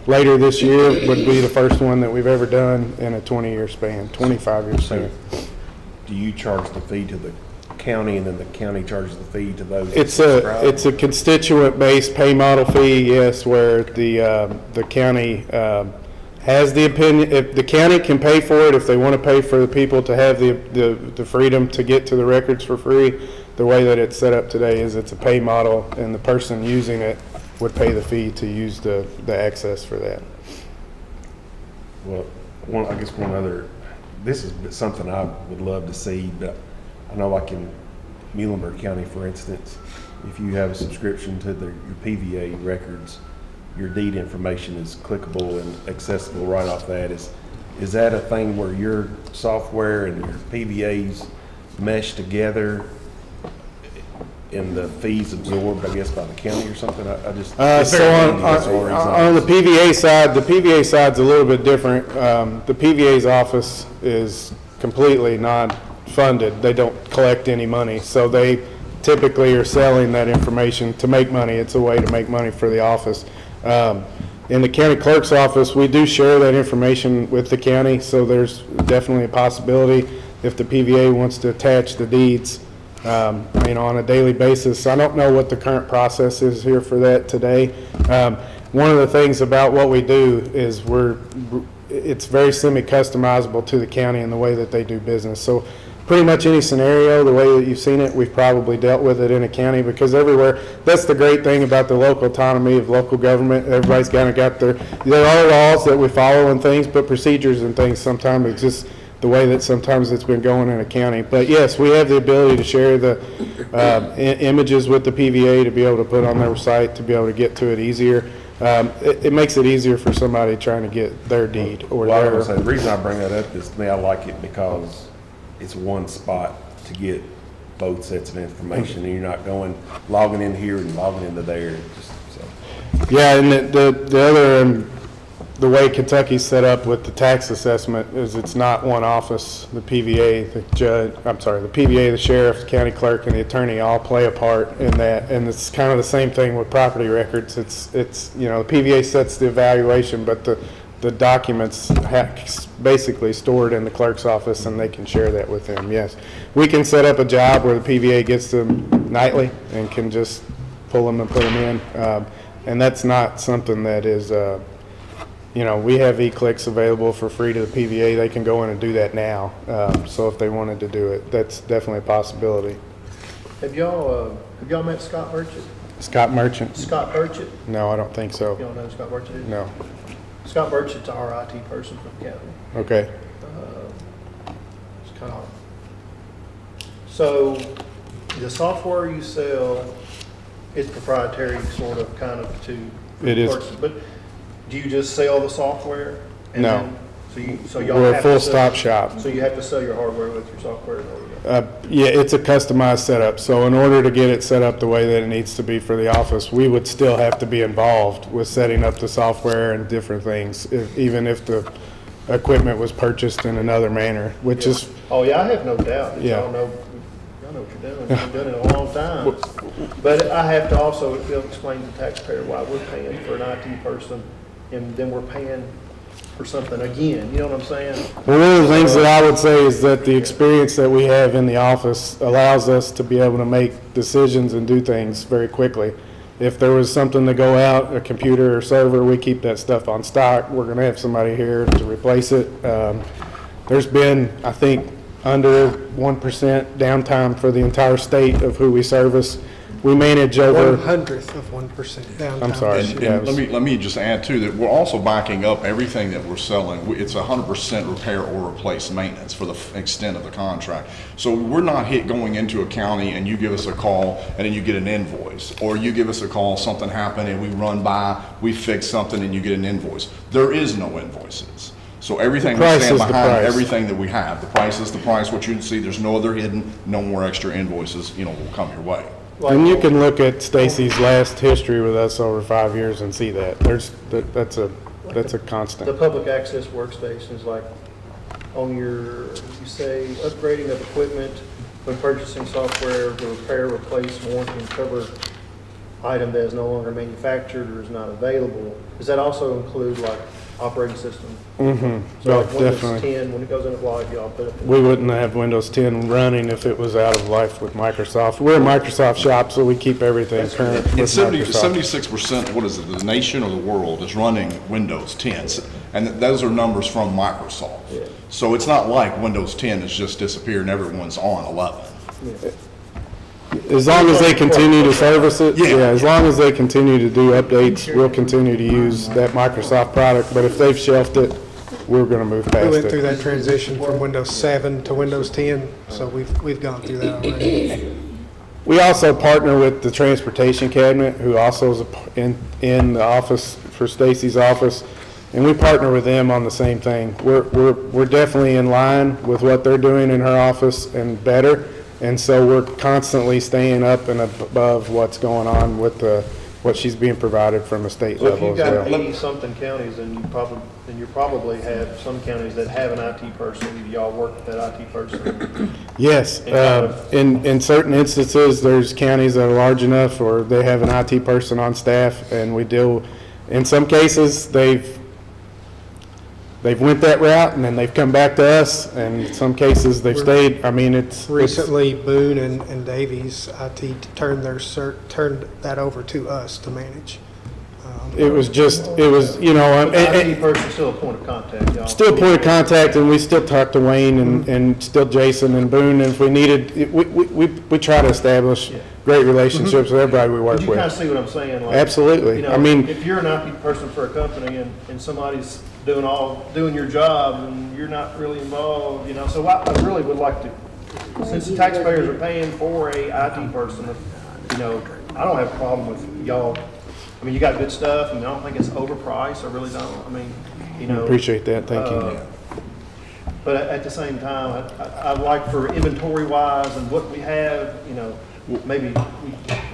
later this year. Would be the first one that we've ever done in a 20-year span, 25-year span. Do you charge the fee to the county and then the county charges the fee to those? It's a constituent-based pay model fee, yes, where the county has the opinion. If the county can pay for it, if they want to pay for the people to have the freedom to get to the records for free, the way that it's set up today is it's a pay model, and the person using it would pay the fee to use the access for that. Well, I guess one other, this is something I would love to see, but I know like in Muhlenberg County, for instance, if you have a subscription to your PVA records, your deed information is clickable and accessible right off that. Is that a thing where your software and your PVAs mesh together and the fees absorbed, I guess, by the county or something? I just so on the PVA side's a little bit different. The PVA's office is completely non-funded. They don't collect any money, so they typically are selling that information to make money. It's a way to make money for the office. In the county clerk's office, we do share that information with the county, so there's definitely a possibility if the PVA wants to attach the deeds, on a daily basis. I don't know what the current process is here for that today. One of the things about what we do is it's very semi-customizable to the county in the way that they do business. So pretty much any scenario, the way that you've seen it, we've probably dealt with it in a county, because everywhere, that's the great thing about the local autonomy of local government. Everybody's kind of got there are laws that we follow and things, but procedures and things, sometimes it's just the way that sometimes it's been going in a county. But yes, we have the ability to share the images with the PVA to be able to put on their site, to be able to get to it easier. It makes it easier for somebody trying to get their deed or Well, I their. was gonna say, the reason I bring that up is, to me, I like it because it's one spot to get both sets of information, and you're not logging in here and logging into there, Yeah, and the other, the way Kentucky's set up with the tax assessment is it's not one office. The PVA, the PVA, the sheriff, the county clerk, and the attorney all play a part in that. And it's kind of the same thing with property records. It's the PVA sets the evaluation, but the documents basically stored in the clerk's office, and they can share that with them. Yes, we can set up a job where the PVA gets them nightly and can just pull them and put them in. And that's not something that is, we have e-clicks available for free to the PVA. They can go in and do that now. So if they wanted to do it, that's definitely a possibility. Have y'all met Scott Merchant? Scott Merchant? Scott Merchant? No, I don't think so. You don't know who Scott Merchant is? No. Scott Merchant's our IT person for the county. Okay. It's kind of, so the software you sell is proprietary, sort of, kind of to. It is. Person. But do you just sell the software? And No. then, so y'all We're a have to full-stop sell- shop. So you have to sell your hardware with your software in order to. Yeah, it's a customized setup. So in order to get it set up the way that it needs to be for the office, we would still have to be involved with setting up the software and different things, even if the equipment was purchased in another manner, which is. Oh, yeah, I have no doubt that Yeah. y'all know what you're doing. You've done it a long time. But I have to also explain to the taxpayer why we're paying for an IT person, and then we're paying for something again. You know what I'm saying? Well, one of the things that I would say is that the experience that we have in the office allows us to be able to make decisions and do things very quickly. If there was something to go out, a computer or server, we keep that stuff on stock. We're going to have somebody here to replace it. There's been, I think, under 1% downtime for the entire state of who we service. We manage over 1/100th of 1% downtime. I'm sorry. And let me just add too, that we're also backing up everything that we're selling. It's 100% repair or replace maintenance for the extent of the contract. So we're not going into a county and you give us a call and then you get an invoice, or you give us a call, something happened and we run by, we fix something and you get an invoice. There is no invoices. So everything we stand behind, everything that we have, the price is the price. What you can see, there's no other hidden, no more extra invoices, will come your way. And you can look at Stacy's last history with us over 5 years and see that. That's a constant. The public access workstations, like on you say upgrading of equipment when purchasing software to repair, replace, warranty, and cover item that is no longer manufactured or is not available. Does that also include like operating system? Mm-hmm. So like Windows Definitely. 10, when it goes into live, y'all put it. We wouldn't have Windows 10 running if it was out of life with Microsoft. We're a Microsoft shop, so we keep everything current with And Microsoft. 76%, what is it, the nation or the world is running Windows 10. And those are numbers from Microsoft. Yeah. So it's not like Windows 10 has just disappeared and everyone's on 11. Yeah. As long as they continue to service it, as long as they continue to do updates, we'll continue to use that Microsoft product. But if they've shelved it, we're going to move past it. We went through that transition from Windows 7 to Windows 10, so we've gone through that already. We also partner with the Transportation Cabinet, who also is in the office for Stacy's office, and we partner with them on the same thing. We're definitely in line with what they're doing in her office and better, and so we're constantly staying up and above what's going on with what she's being provided from a state So if level you've as got well. 80-something counties, then you probably have some counties that have an IT person. Do y'all work with that IT person? Yes, in certain instances, there's counties that are large enough or they have an IT person on staff, and we deal, In some cases, they've went that route, and then they've come back to us, and in some cases, they've stayed. I mean, it's Recently, Boone and Davies IT turned that over to us to manage. It was, you know, But the IT person's still a point of contact, y'all. still point of contact, and we still talk to Wayne and still Jason and Boone, and if we needed, we try to establish great relationships with everybody we work But you with. kind of see what I'm saying? Like, Absolutely. you know, I mean, if you're an IT person for a company and somebody's doing your job and you're not really involved, you know, so I really would like to, since the taxpayers are paying for a IT person, you know, I don't have a problem with y'all. I mean, you got good stuff, and I don't think it's overpriced. I really don't. I mean, you know. Appreciate that. Thank you. But at the same time, I'd like for inventory wise and what we have, you know, maybe we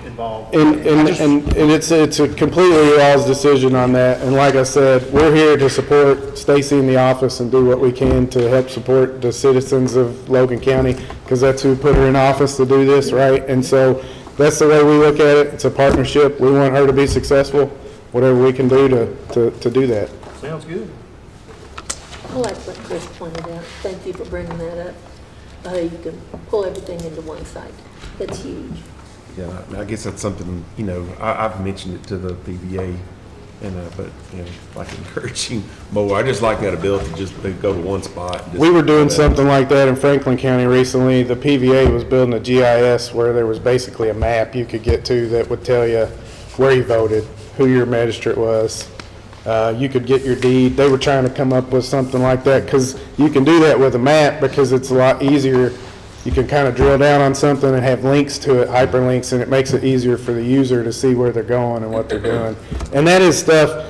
involve. And it's a completely y'all's decision on that. And like I said, we're here to support Stacy in the office and do what we can to help support the citizens of Logan County, because that's who put her in office to do this, right? And so that's the way we look at it. It's a partnership. We want her to be successful, whatever we can do to do that. Sounds good. I like what Chris pointed out. Thank you for bringing that up. You can pull everything into one site. That's huge. Yeah, I guess that's something, you know, I've mentioned it to the PVA, and but, you know, like encouraging more. I just like that ability to just go to one spot. And just We were doing something like that in Franklin County recently. The PVA was building a GIS where there was basically a map you could get to that would tell you where you voted, who your magistrate was. You could get your deed. They were trying to come up with something like that, because you can do that with a map because it's a lot easier. You can kind of drill down on something and have links to it, hyperlinks, and it makes it easier for the user to see where they're going and what they're doing. And that is stuff,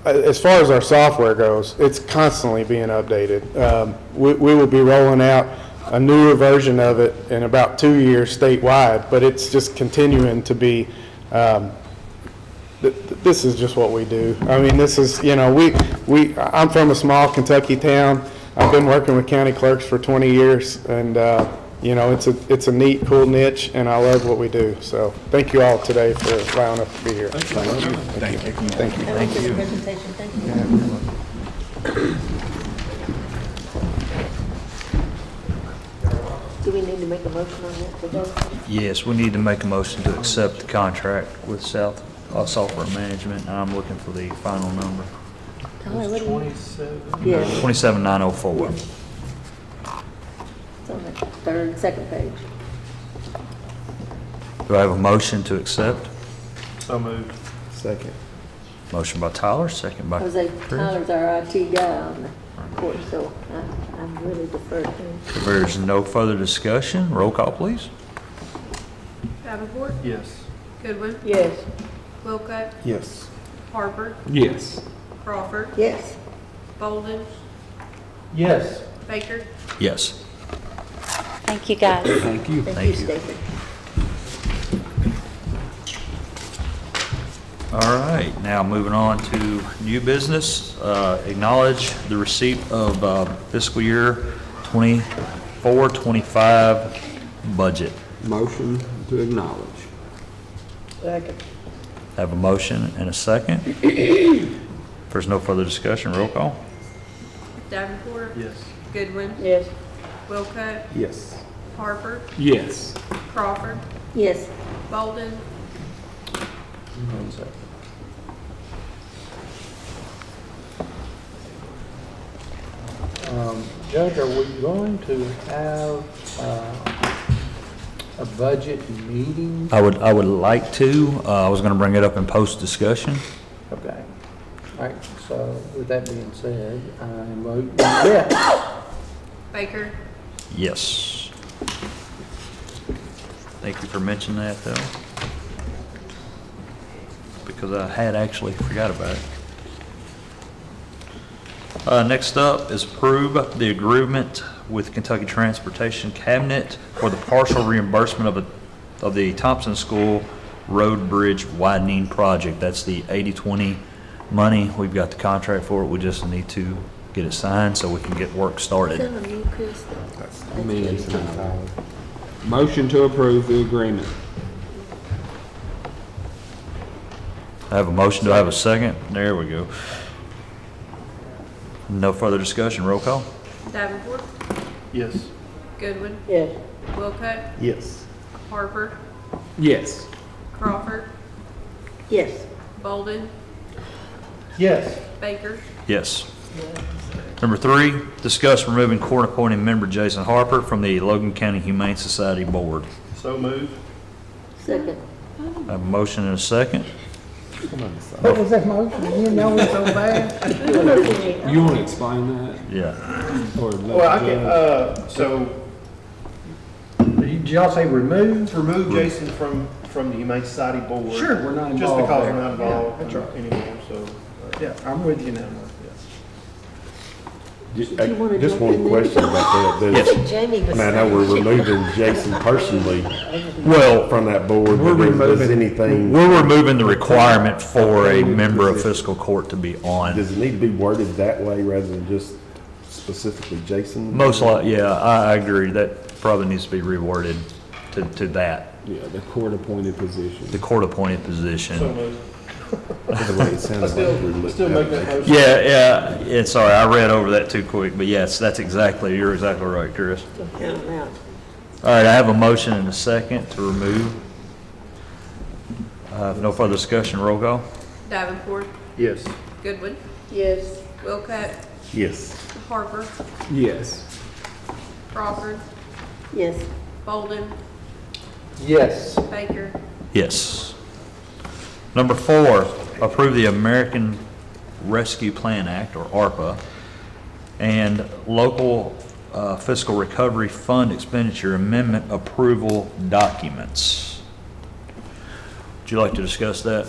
as far as our software goes, it's constantly being updated. We will be rolling out a newer version of it in about 2 years statewide, but it's just continuing to be, this is just what we do. I mean, this is, you know, I'm from a small Kentucky town. I've been working with county clerks for 20 years, and, you know, it's a neat, cool niche, and I love what we do. So thank you all today for allowing us to be here. Thank you. Thank you. Thank you. Presentation. Thank you. Do we need to make a motion on that today? Yes, we need to make a motion to accept the contract with South Software Management, and I'm looking for the final number. Tyler, what do you? 27. Yeah. 27904. It's on the second page. Do I have a motion to accept? So moved. Second. Motion by Tyler, second by Jose, Chris. Tyler's our IT guy on the court, so I'm really defer to him. If there's no further discussion, roll call, please. Davenport, Yes. Goodwin, Yes. Wilcutt, Yes. Harper, Yes. Crawford, Yes. Bolden, Yes. Baker. Yes. Thank you, guys. Thank you. Thank you, Stacy. All right, now moving on to new business. Acknowledge the receipt of fiscal year 24-25 budget. Motion to acknowledge. Second. Have a motion and a second. If there's no further discussion, roll call. Davenport, Yes. Goodwin, Yes. Wilcutt, Yes. Harper, Yes. Crawford, Yes. Bolden, Judge, are we going to have a budget meeting? I would like to. I was going to bring it up in post-discussion. Okay. All right, so with that being said, I vote yes. Baker, Yes. Thank you for mentioning that, though, because I had actually forgot about it. Next up is approve the agreement with Kentucky Transportation Cabinet for the partial reimbursement of the Thompson School Road Bridge Widening Project. That's the 80/20 money. We've got the contract for it. We just need to get it signed so we can get work started. Is that on you, Chris? Me. Motion to approve the agreement. I have a motion, do I have a second? There we go. No further discussion, roll call? Davenport, Yes. Goodwin, Yes. Wilcutt, Yes. Harper, Yes. Crawford, Yes. Bolden, Yes. Baker. Yes. Number 3, discuss removing court-appointed member Jason Harper from the Logan County Humane Society Board. So moved. Second. I have a motion and a second. What was that motion? You know it's so bad. You want to explain that? Yeah. Or let Well, I the can, judge? so Did y'all say remove? remove Jason from the Humane Society Board. Sure, we're not Just involved because there. we're not Yeah, involved that's right. anymore, so. Yeah, I'm with you now. Just one question about that. Yes. Jamie was. Man, I know we're removing Jason personally Well, from that board. we're but does removing anything, We're removing the requirement for a member of fiscal court to be on. does it need to be worded that way rather than just specifically Jason? Most likely, yeah, I agree. That probably needs to be reworded to that, Yeah, the court-appointed position. the court-appointed position. So moved. The way it sounded like we were Still make that motion. Yeah, sorry, I read over that too quick, but yes, you're exactly right, Chris. Count 'em out. All right, I have a motion and a second to remove. No further discussion, roll call? Davenport, Yes. Goodwin, Yes. Wilcutt, Yes. Harper, Yes. Crawford, Yes. Bolden, Yes. Baker. Yes. Number 4, approve the American Rescue Plan Act, or ARPA, and local fiscal recovery fund expenditure amendment approval documents. Would you like to discuss that?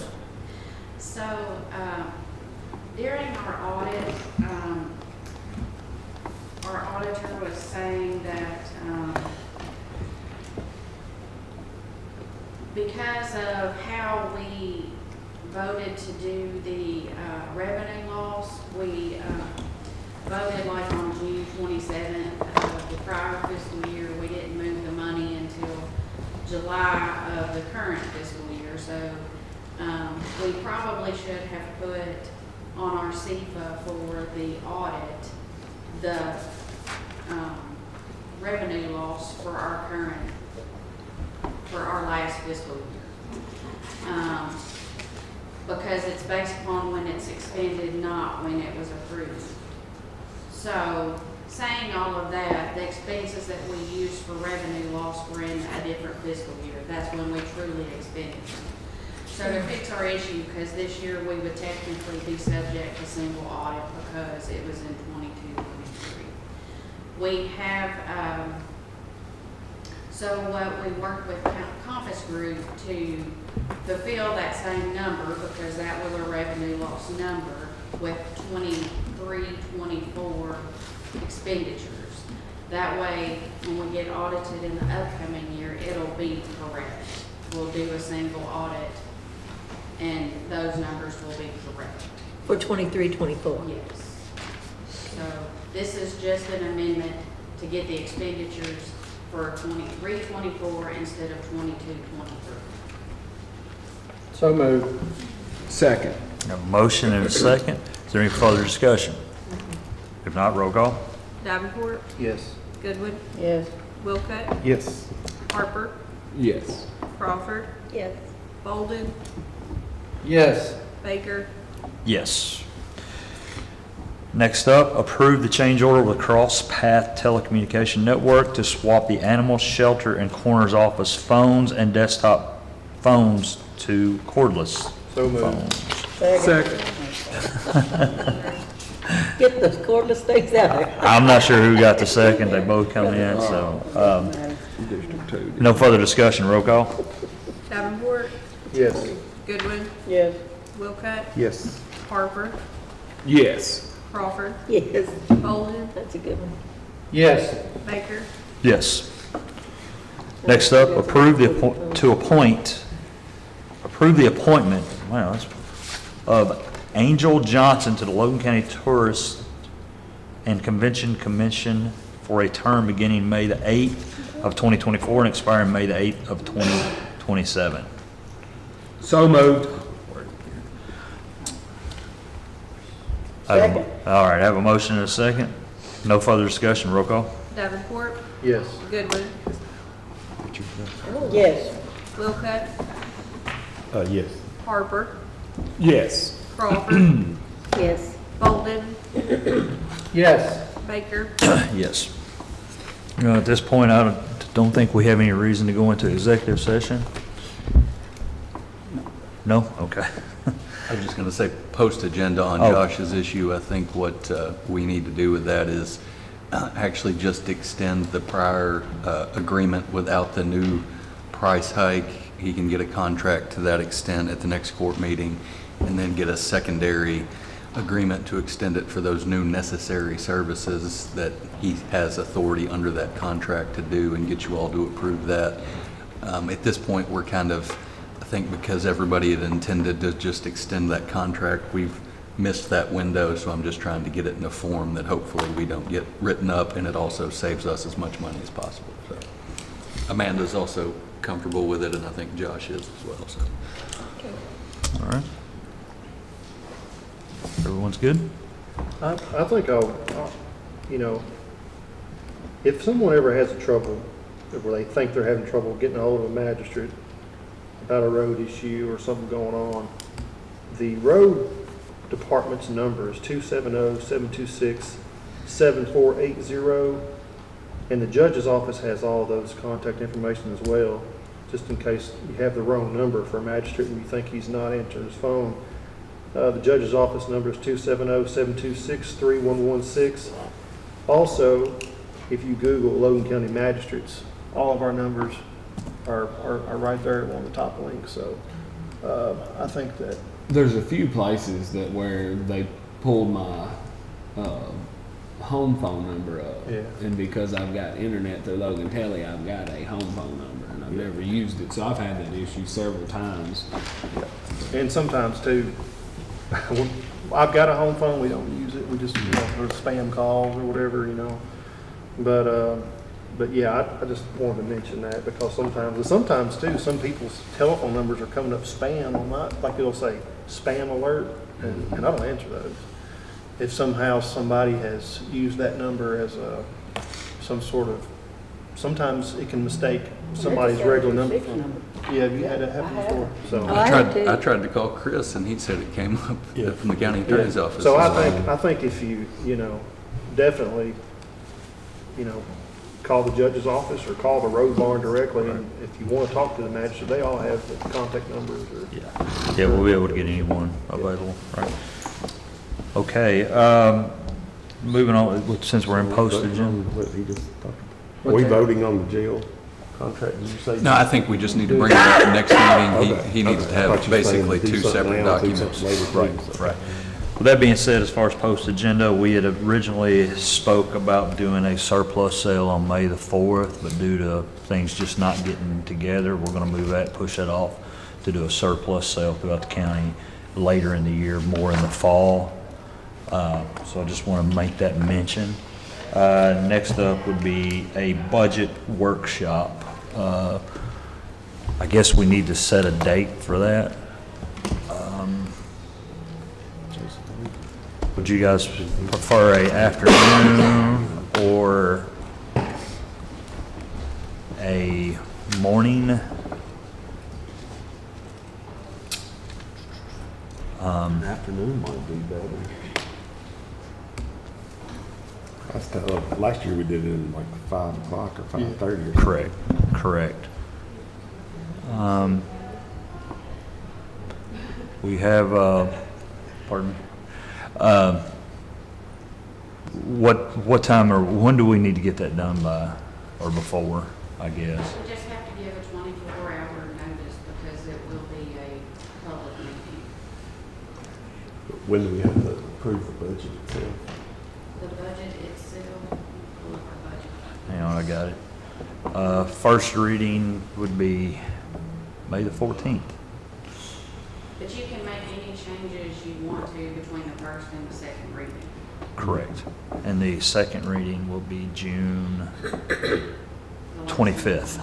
So, during our audit, our auditor was saying that, because of how we voted to do the revenue loss, we voted like on June 27th of the prior fiscal year. We didn't move the money until July of the current fiscal year. So we probably should have put on our CFA for the audit the revenue loss for our last fiscal year. Because it's based upon when it's expended, not when it was approved. So, saying all of that, the expenses that we used for revenue loss were in a different fiscal year. That's when we truly expended them. So to fix our issue, because this year we would technically be subject to single audit because it was in 22-23. We have, so what we worked with Compass Group to fulfill that same number, because that was a revenue loss number, with 23-24 expenditures. That way, when we get audited in the upcoming year, it'll be correct. We'll do a single audit, and those numbers will be correct. For 23-24. Yes. So this is just an amendment to get the expenditures for 23-24 instead of 22-23. So moved. Second. A motion and a second. Is there any further discussion? If not, roll call. Davenport, Yes. Goodwin, Yes. Wilcutt, Yes. Harper, Yes. Crawford, Yes. Bolden, Yes. Baker. Yes. Next up, approve the change order with Cross Path Telecommunication Network to swap the animal shelter and coroner's office phones and desktop phones to cordless So moved. phones. Second. Get those cordless things out there. I'm not sure who got the second. They both come in, so, District 2. no further discussion. Roll call. Davenport, Yes. Goodwin, Yes. Wilcutt, Yes. Harper, Yes. Crawford, Yes. Bolden, That's a good one. Yes. Baker. Yes. Next up, approve the appointment, wow, that's, of Angel Johnson to the Logan County Tourist and Convention Commission for a term beginning May the 8th of 2024 and expiring May the 8th of 2027. So moved. Second. All right, I have a motion and a second. No further discussion, roll call. Davenport, Yes. Goodwin, Yes. Wilcutt, Yes. Harper, Yes. Crawford, Yes. Bolden, Yes. Baker. Yes. At this point, I don't think we have any reason to go into executive session. No? Okay. I was just going to say, post-agenda on Oh. Josh's issue, I think what we need to do with that is actually just extend the prior agreement without the new price hike. He can get a contract to that extent at the next court meeting, and then get a secondary agreement to extend it for those new necessary services that he has authority under that contract to do, and get you all to approve that. At this point, we're kind of, I think because everybody had intended to just extend that contract, we've missed that window, so I'm just trying to get it in a form that hopefully we don't get written up, and it also saves us as much money as possible. So Amanda's also comfortable with it, and I think Josh is as well. So. All right. Everyone's good? I think you know, if someone ever has a trouble, where they think they're having trouble getting a hold of a magistrate about a road issue or something going on, the road department's number is 270-726-7480, and the judge's office has all those contact information as well, just in case you have the wrong number for a magistrate and you think he's not answering his phone. The judge's office number is 270-726-3116. Also, if you Google Logan County Magistrates, all of our numbers are right there on the top link. So I think that There's a few places that where they pulled my home phone number up, Yeah. and because I've got internet through Logan Telly, I've got a home phone number, and I've never used it, so I've had that issue several times. and sometimes too, I've got a home phone, we don't use it, we just, there's spam calls or whatever, but yeah, I just wanted to mention that because sometimes too, some people's telephone numbers are coming up spam on my, like it'll say spam alert, and I don't answer those. If somehow somebody has used that number as some sort of, sometimes it can mistake somebody's regular number. Yeah, have you had that happen before? So I tried to call Chris, and he said it came up from the county attorney's office. So I think if you definitely, call the judge's office or call the road barn directly, and if you want to talk to the magistrate, they all have the contact numbers. Yeah, we'll be able to get anyone available, right? Okay, moving on, since we're in post-agenda. Are we voting on the jail contract, did you say? No, I think we just need to bring it up next meeting. He needs to have basically two separate documents. Right. With that being said, as far as post-agenda, we had originally spoke about doing a surplus sale on May the 4th, but due to things just not getting together, we're going to move that, push that off to do a surplus sale throughout the county later in the year, more in the fall. So I just want to make that mention. Next up would be a budget workshop. I guess we need to set a date for that. Would you guys prefer a afternoon or a morning? Afternoon might be better. Last year we did it in like 5 o'clock or 5:30. Correct. We have, pardon? What time or when do we need to get that done by, or before, I guess? We just have to give a 24-hour notice because it will be a public meeting. When do we have to approve the budget itself? The budget itself, pull up our budget. Hang on, I got it. First reading would be May the 14th. But you can make any changes you want to between the first and the second reading. Correct. And the second reading will be June 25th.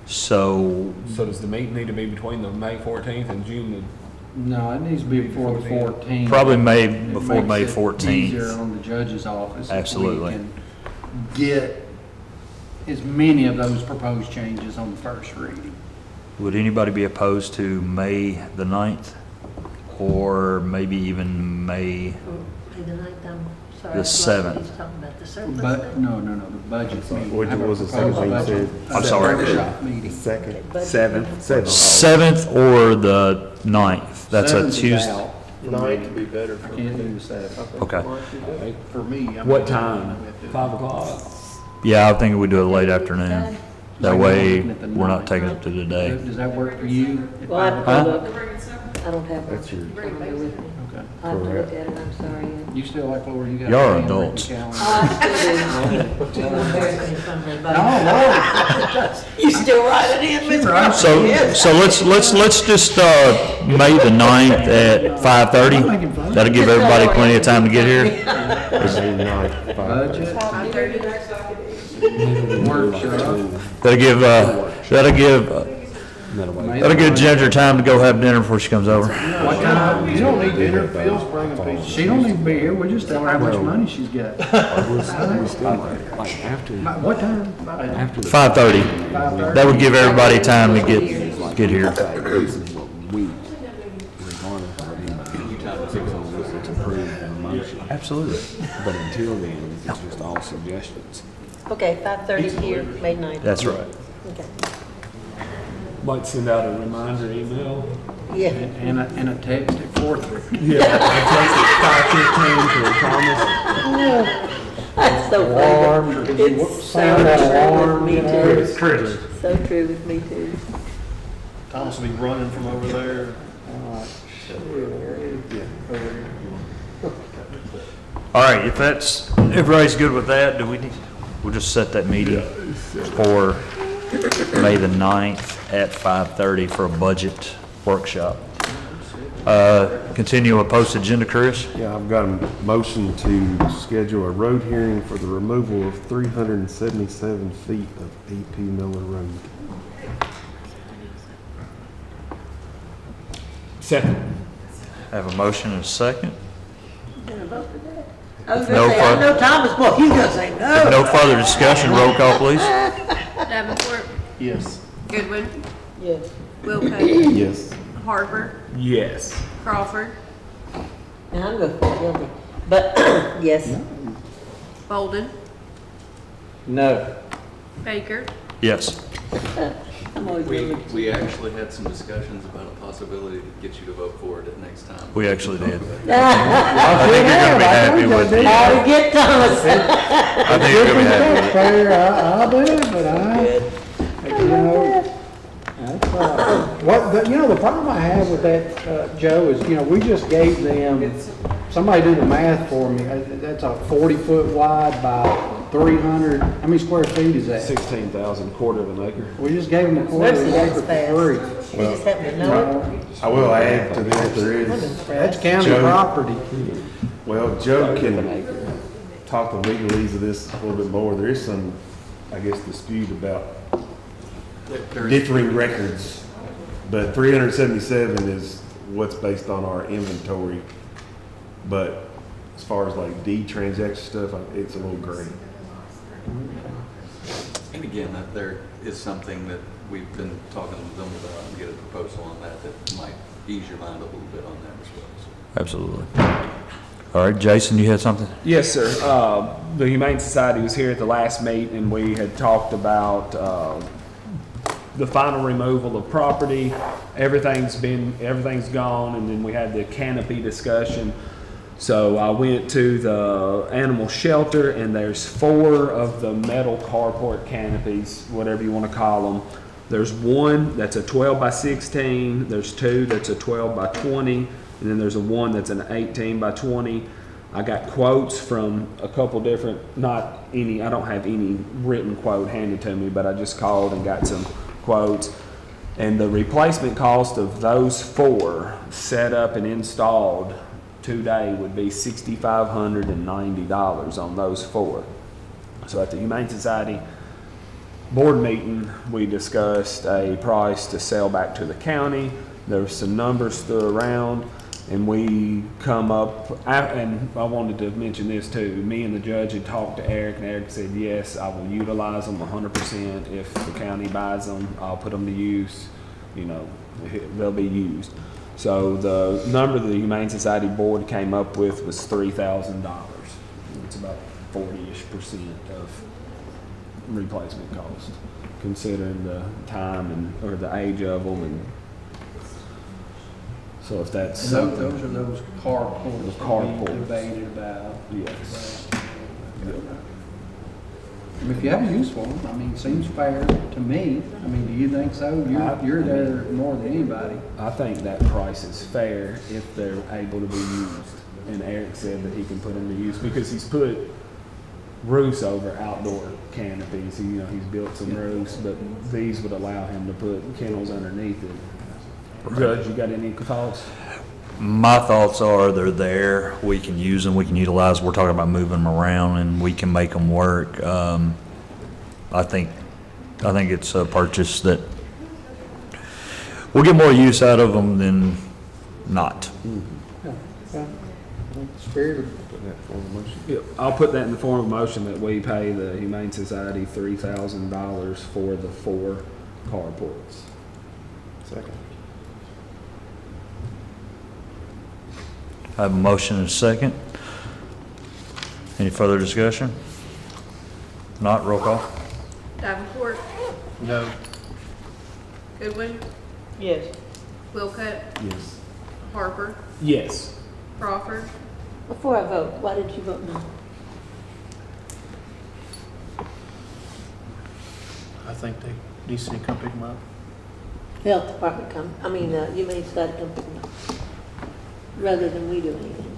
So So does the meeting need to be between the May 14th and June No, it needs to be before the 14th. Probably May, It before May makes it 14th. easier on the judge's office. Absolutely. If we can get as many of those proposed changes on the first reading. Would anybody be opposed to May the 9th? Or maybe even May, The 7th. He's talking about the surplus. But, no, the budget meeting. What Have a was the proposed second budget, thing you said? I'm sorry. workshop meeting. Second. Seventh. 7th or the 9th? That's a Seventh is Tuesday. out. Ninth would be better I for can't me. do the 7th. Okay. For me. What time? 5 o'clock? Yeah, I think we do it late afternoon. That way, we're not taking it to the day. Does that work for you? At Well, I have 5 to o'clock? look. I don't have That's your- one calendar with me. Okay. I have to look at it, I'm sorry. You still like Laura, you got. Y'all are a handwritten adults. calendar. Oh, I still do. I'm embarrassing in front of everybody. No, You still write it in, Ms. Crawford? So let's just, May the 9th at 5:30. That'll give everybody plenty of time to get here. budget, workshop. That'll give Ginger time to go have dinner before she comes over. What time? You don't need dinner, Phil's bringing pizza. She don't need to be here, we'll just tell her how much money she's got. Like after, What time? after the 5:30. 5:30? That would give everybody time to get here. week, regardless of any it's approved in a motion. Absolutely. But until then, it's just all suggestions. Okay, 5:30 here, May 9th. That's right. Okay. Might send out a reminder email. Yeah. And a text at 4:30. Yeah, I texted 5:15 to Thomas. That's so Alarm, funny. did you It's so sound that true alarm, with me you know? too. Critters. So true with me too. Thomas will be running from over there. All right, if everybody's good with that, we'll just set that meeting for May the 9th at 5:30 for a budget workshop. Continue a post agenda, Chris? Yeah, I've got a motion to schedule a road hearing for the removal of 377 feet of A.P. Miller Road. Second. Have a motion and a second. I was No gonna say, I fur- know Thomas, boy, he's gonna say If no. no further discussion, roll call, please. Davenport, Yes. Goodwin, Yes. Wilco, Yes. Harper, Yes. Crawford, And I'm gonna feel guilty, but, yes. Bolden, No. Baker, Yes. I'm always really. We actually had some discussions about a possibility to get you to vote for it at next time. We actually did. I I think you're gonna be happy with it. How to get Thomas. I think you're gonna be happy with it. Fair, I'll do it, but you know, that's, the problem I have with that, Joe, is, we just gave them, somebody did the math for me, that's a 40-foot wide by 300, how many square feet is that? 16,000, quarter of an acre. We just gave them a quarter of an acre for free. You just happen to know it. I will add to that, there is, That's county Joe. property. well, Joe can talk the legalese of this a little bit more. There is some, I guess, dispute about differing records, but 377 is what's based on our inventory. But as far as like deed transaction stuff, it's a little gray. And again, that there is something that we've been talking to them about and get a proposal on that might ease your mind a little bit on that as well. So. Absolutely. All right, Jason, you had something? Yes, sir. The Humane Society was here at the last meet, and we had talked about the final removal of property. Everything's gone, and then we had the canopy discussion. So I went to the animal shelter, and there's 4 of the metal carport canopies, whatever you want to call them. There's one that's a 12 by 16, there's 2 that's a 12 by 20, and then there's one that's an 18 by 20. I got quotes from a couple different, I don't have any written quote handed to me, but I just called and got some quotes. And the replacement cost of those 4 set up and installed today would be $6,590 on those 4. So at the Humane Society board meeting, we discussed a price to sell back to the county There was some numbers threw around, and we come up, and I wanted to mention this too. Me and the judge had talked to Eric, and Eric said, yes, I will utilize them 100%. If the county buys them, I'll put them to use. You know, they'll be used. So the number the Humane Society Board came up with was $3,000. It's about 40-ish% of replacement cost, considering the time or the age of them. And so if that's And something. those are those carports The that carports. we debated about. Yes. I mean, if you have a use for them, I mean, it seems fair to me. I mean, do you think so? You're there more than anybody. I think that price is fair if they're able to be used. And Eric said that he can put them to use because he's put roofs over outdoor canopies. He's built some roofs, but these would allow him to put kennels underneath it. Judge, you got any thoughts? My thoughts are they're there. We can use them. We can utilize. We're talking about moving them around, and we can make them work. I think it's a purchase that we'll get more use out of them than not. Spirit. Yep. I'll put that in the form of a motion that we pay the Humane Society $3,000 for the 4 carports. Second. I have a motion and a second. Any further discussion? Not, roll call. Davenport, No. Goodwin, Yes. Wilcutt, Yes. Harper, Yes. Crawford, Before I vote, why did you vote no? I think they need to come pick them up. Health Department Humane Society come pick them up, rather than we do anything.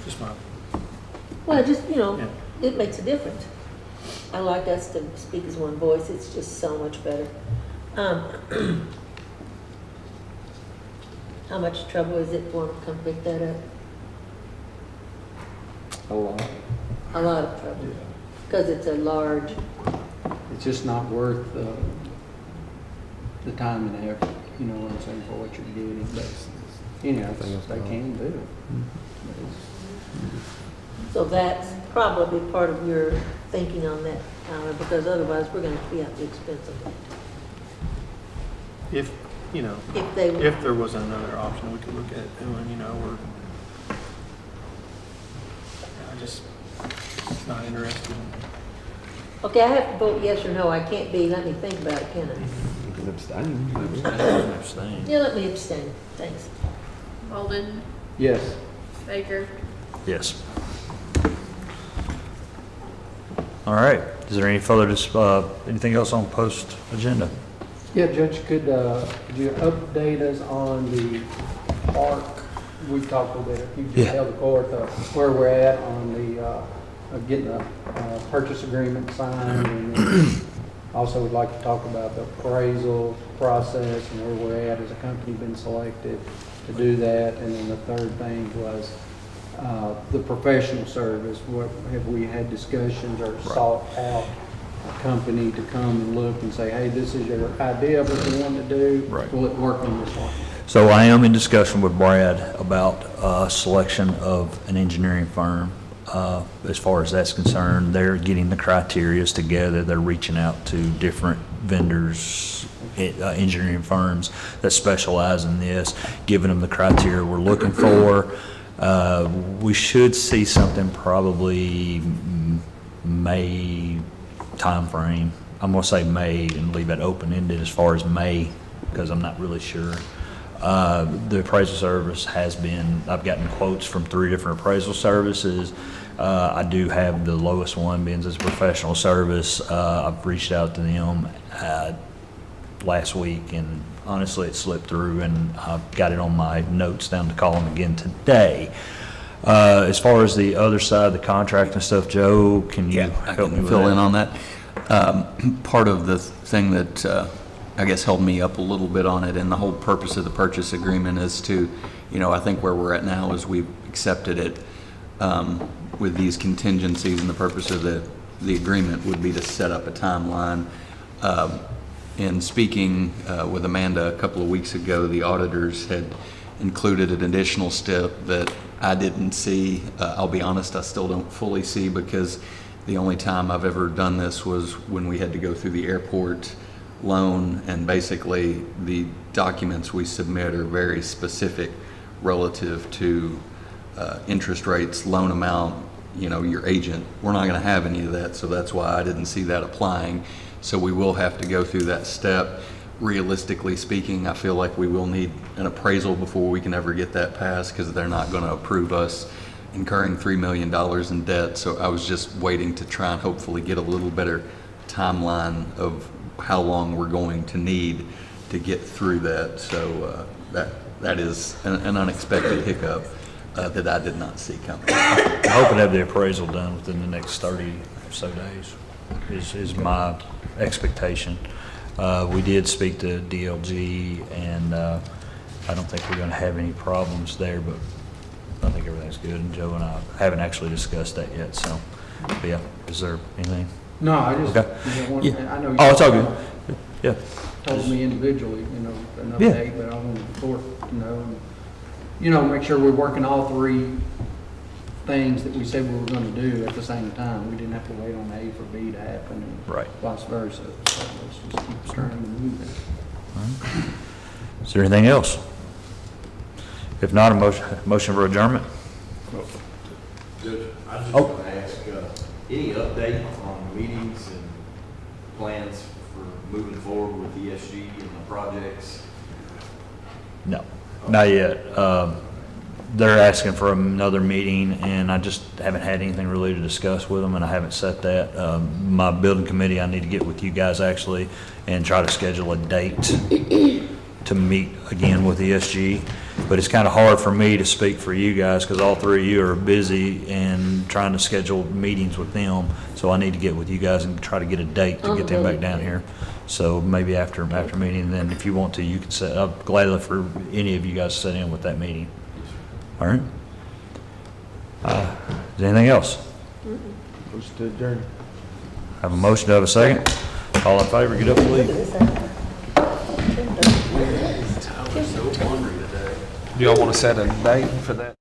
Just my. Well, just, Yeah. it makes a difference. I like us to speak as one voice. It's just so much better. How much trouble is it for them to come pick that up? A lot. A lot of trouble. Because it's a large, It's just not worth the time and effort, you know what I'm saying, for what you're getting. But, they can do it. so that's probably part of your thinking on that, Tyler, because otherwise we're going to be at the expense of that. If If there was another option we could look at doing, or I just not interested in. Okay, I have to vote yes or no. I can't let me think about it, can I? You can abstain. Abstain. Yeah, let me abstain. Thanks. Bolden, Yes. Baker, Yes. All right. Is there any further, anything else on post agenda? Yeah, Judge, could you update us on the park? We talked a little bit, you just held the court, where we're at on the, getting a purchase agreement signed. And then also would like to talk about the appraisal process and where we're at. Has a company been selected to do that? And then the third thing was the professional service. What, have we had discussions or sought out a company to come and look and say, hey, this is your idea of what you want to do? Right. Will it work on this one? So I am in discussion with Brad about selection of an engineering firm. As far as that's concerned, they're getting the criterias together. They're reaching out to different vendors, engineering firms that specialize in this, giving them the criteria we're looking for. We should see something probably May timeframe. I'm gonna say May and leave it open-ended as far as May, because I'm not really sure. The appraisal service I've gotten quotes from 3 different appraisal services. I do have the lowest one being as professional service. I've reached out to them last week, and honestly it slipped through, and I've got it on my notes down to call them again today. As far as the other side of the contract and stuff, Joe, can you help me with fill that? in on that? Part of the thing that I guess held me up a little bit on it, and the whole purpose of the purchase agreement is to, I think where we're at now is we've accepted it with these contingencies, and the purpose of the agreement would be to set up a timeline In speaking with Amanda a couple of weeks ago, the auditors had included an additional step that I didn't see. I'll be honest, I still don't fully see, because the only time I've ever done this was when we had to go through the airport loan, and basically the documents we submit are very specific relative to interest rates, loan amount, your agent. We're not going to have any of that, so that's why I didn't see that applying. So we will have to go through that step. Realistically speaking, I feel like we will need an appraisal before we can ever get that passed, because they're not going to approve us incurring $3 million in debt. So I was just waiting to try and hopefully get a little better timeline of how long we're going to need to get through that. So that is an unexpected hiccup that I did not see coming. I hope to have the appraisal done within the next 30 or so days, is my expectation. We did speak to DLG, and I don't think we're going to have any problems there, but I think everything's good. And Joe and I haven't actually discussed that yet, so, but yeah, is there anything? No, I just, Okay. Yeah. I know. Oh, it's all good. Yeah. Told me individually, an Yeah. update, but I wanted the court to know, and, make sure we're working all three things that we said we were gonna do at the same time. We didn't have to wait on A for B to happen, and Right. vice versa. So let's just keep trying to move it. All right. Is there anything else? If not, a motion for adjournment? Judge, I just Oh. want to ask, any update on meetings and plans for moving forward with ESG and the projects? No, not yet. They're asking for another meeting, and I just haven't had anything really to discuss with them, and I haven't set that. My building committee, I need to get with you guys actually and try to schedule a date to meet again with ESG. But it's kind of hard for me to speak for you guys, because all three of you are busy and trying to schedule meetings with them. So I need to get with you guys and try to get a date to get them back down here. So maybe after meeting, and then if you want to, you can set. I'm glad for any of you guys to sit in with that meeting. All right. Is there anything else? Motion to adjourn. Have a motion, to have a second? All in favor, get up and leave. Do y'all want to set a date for that?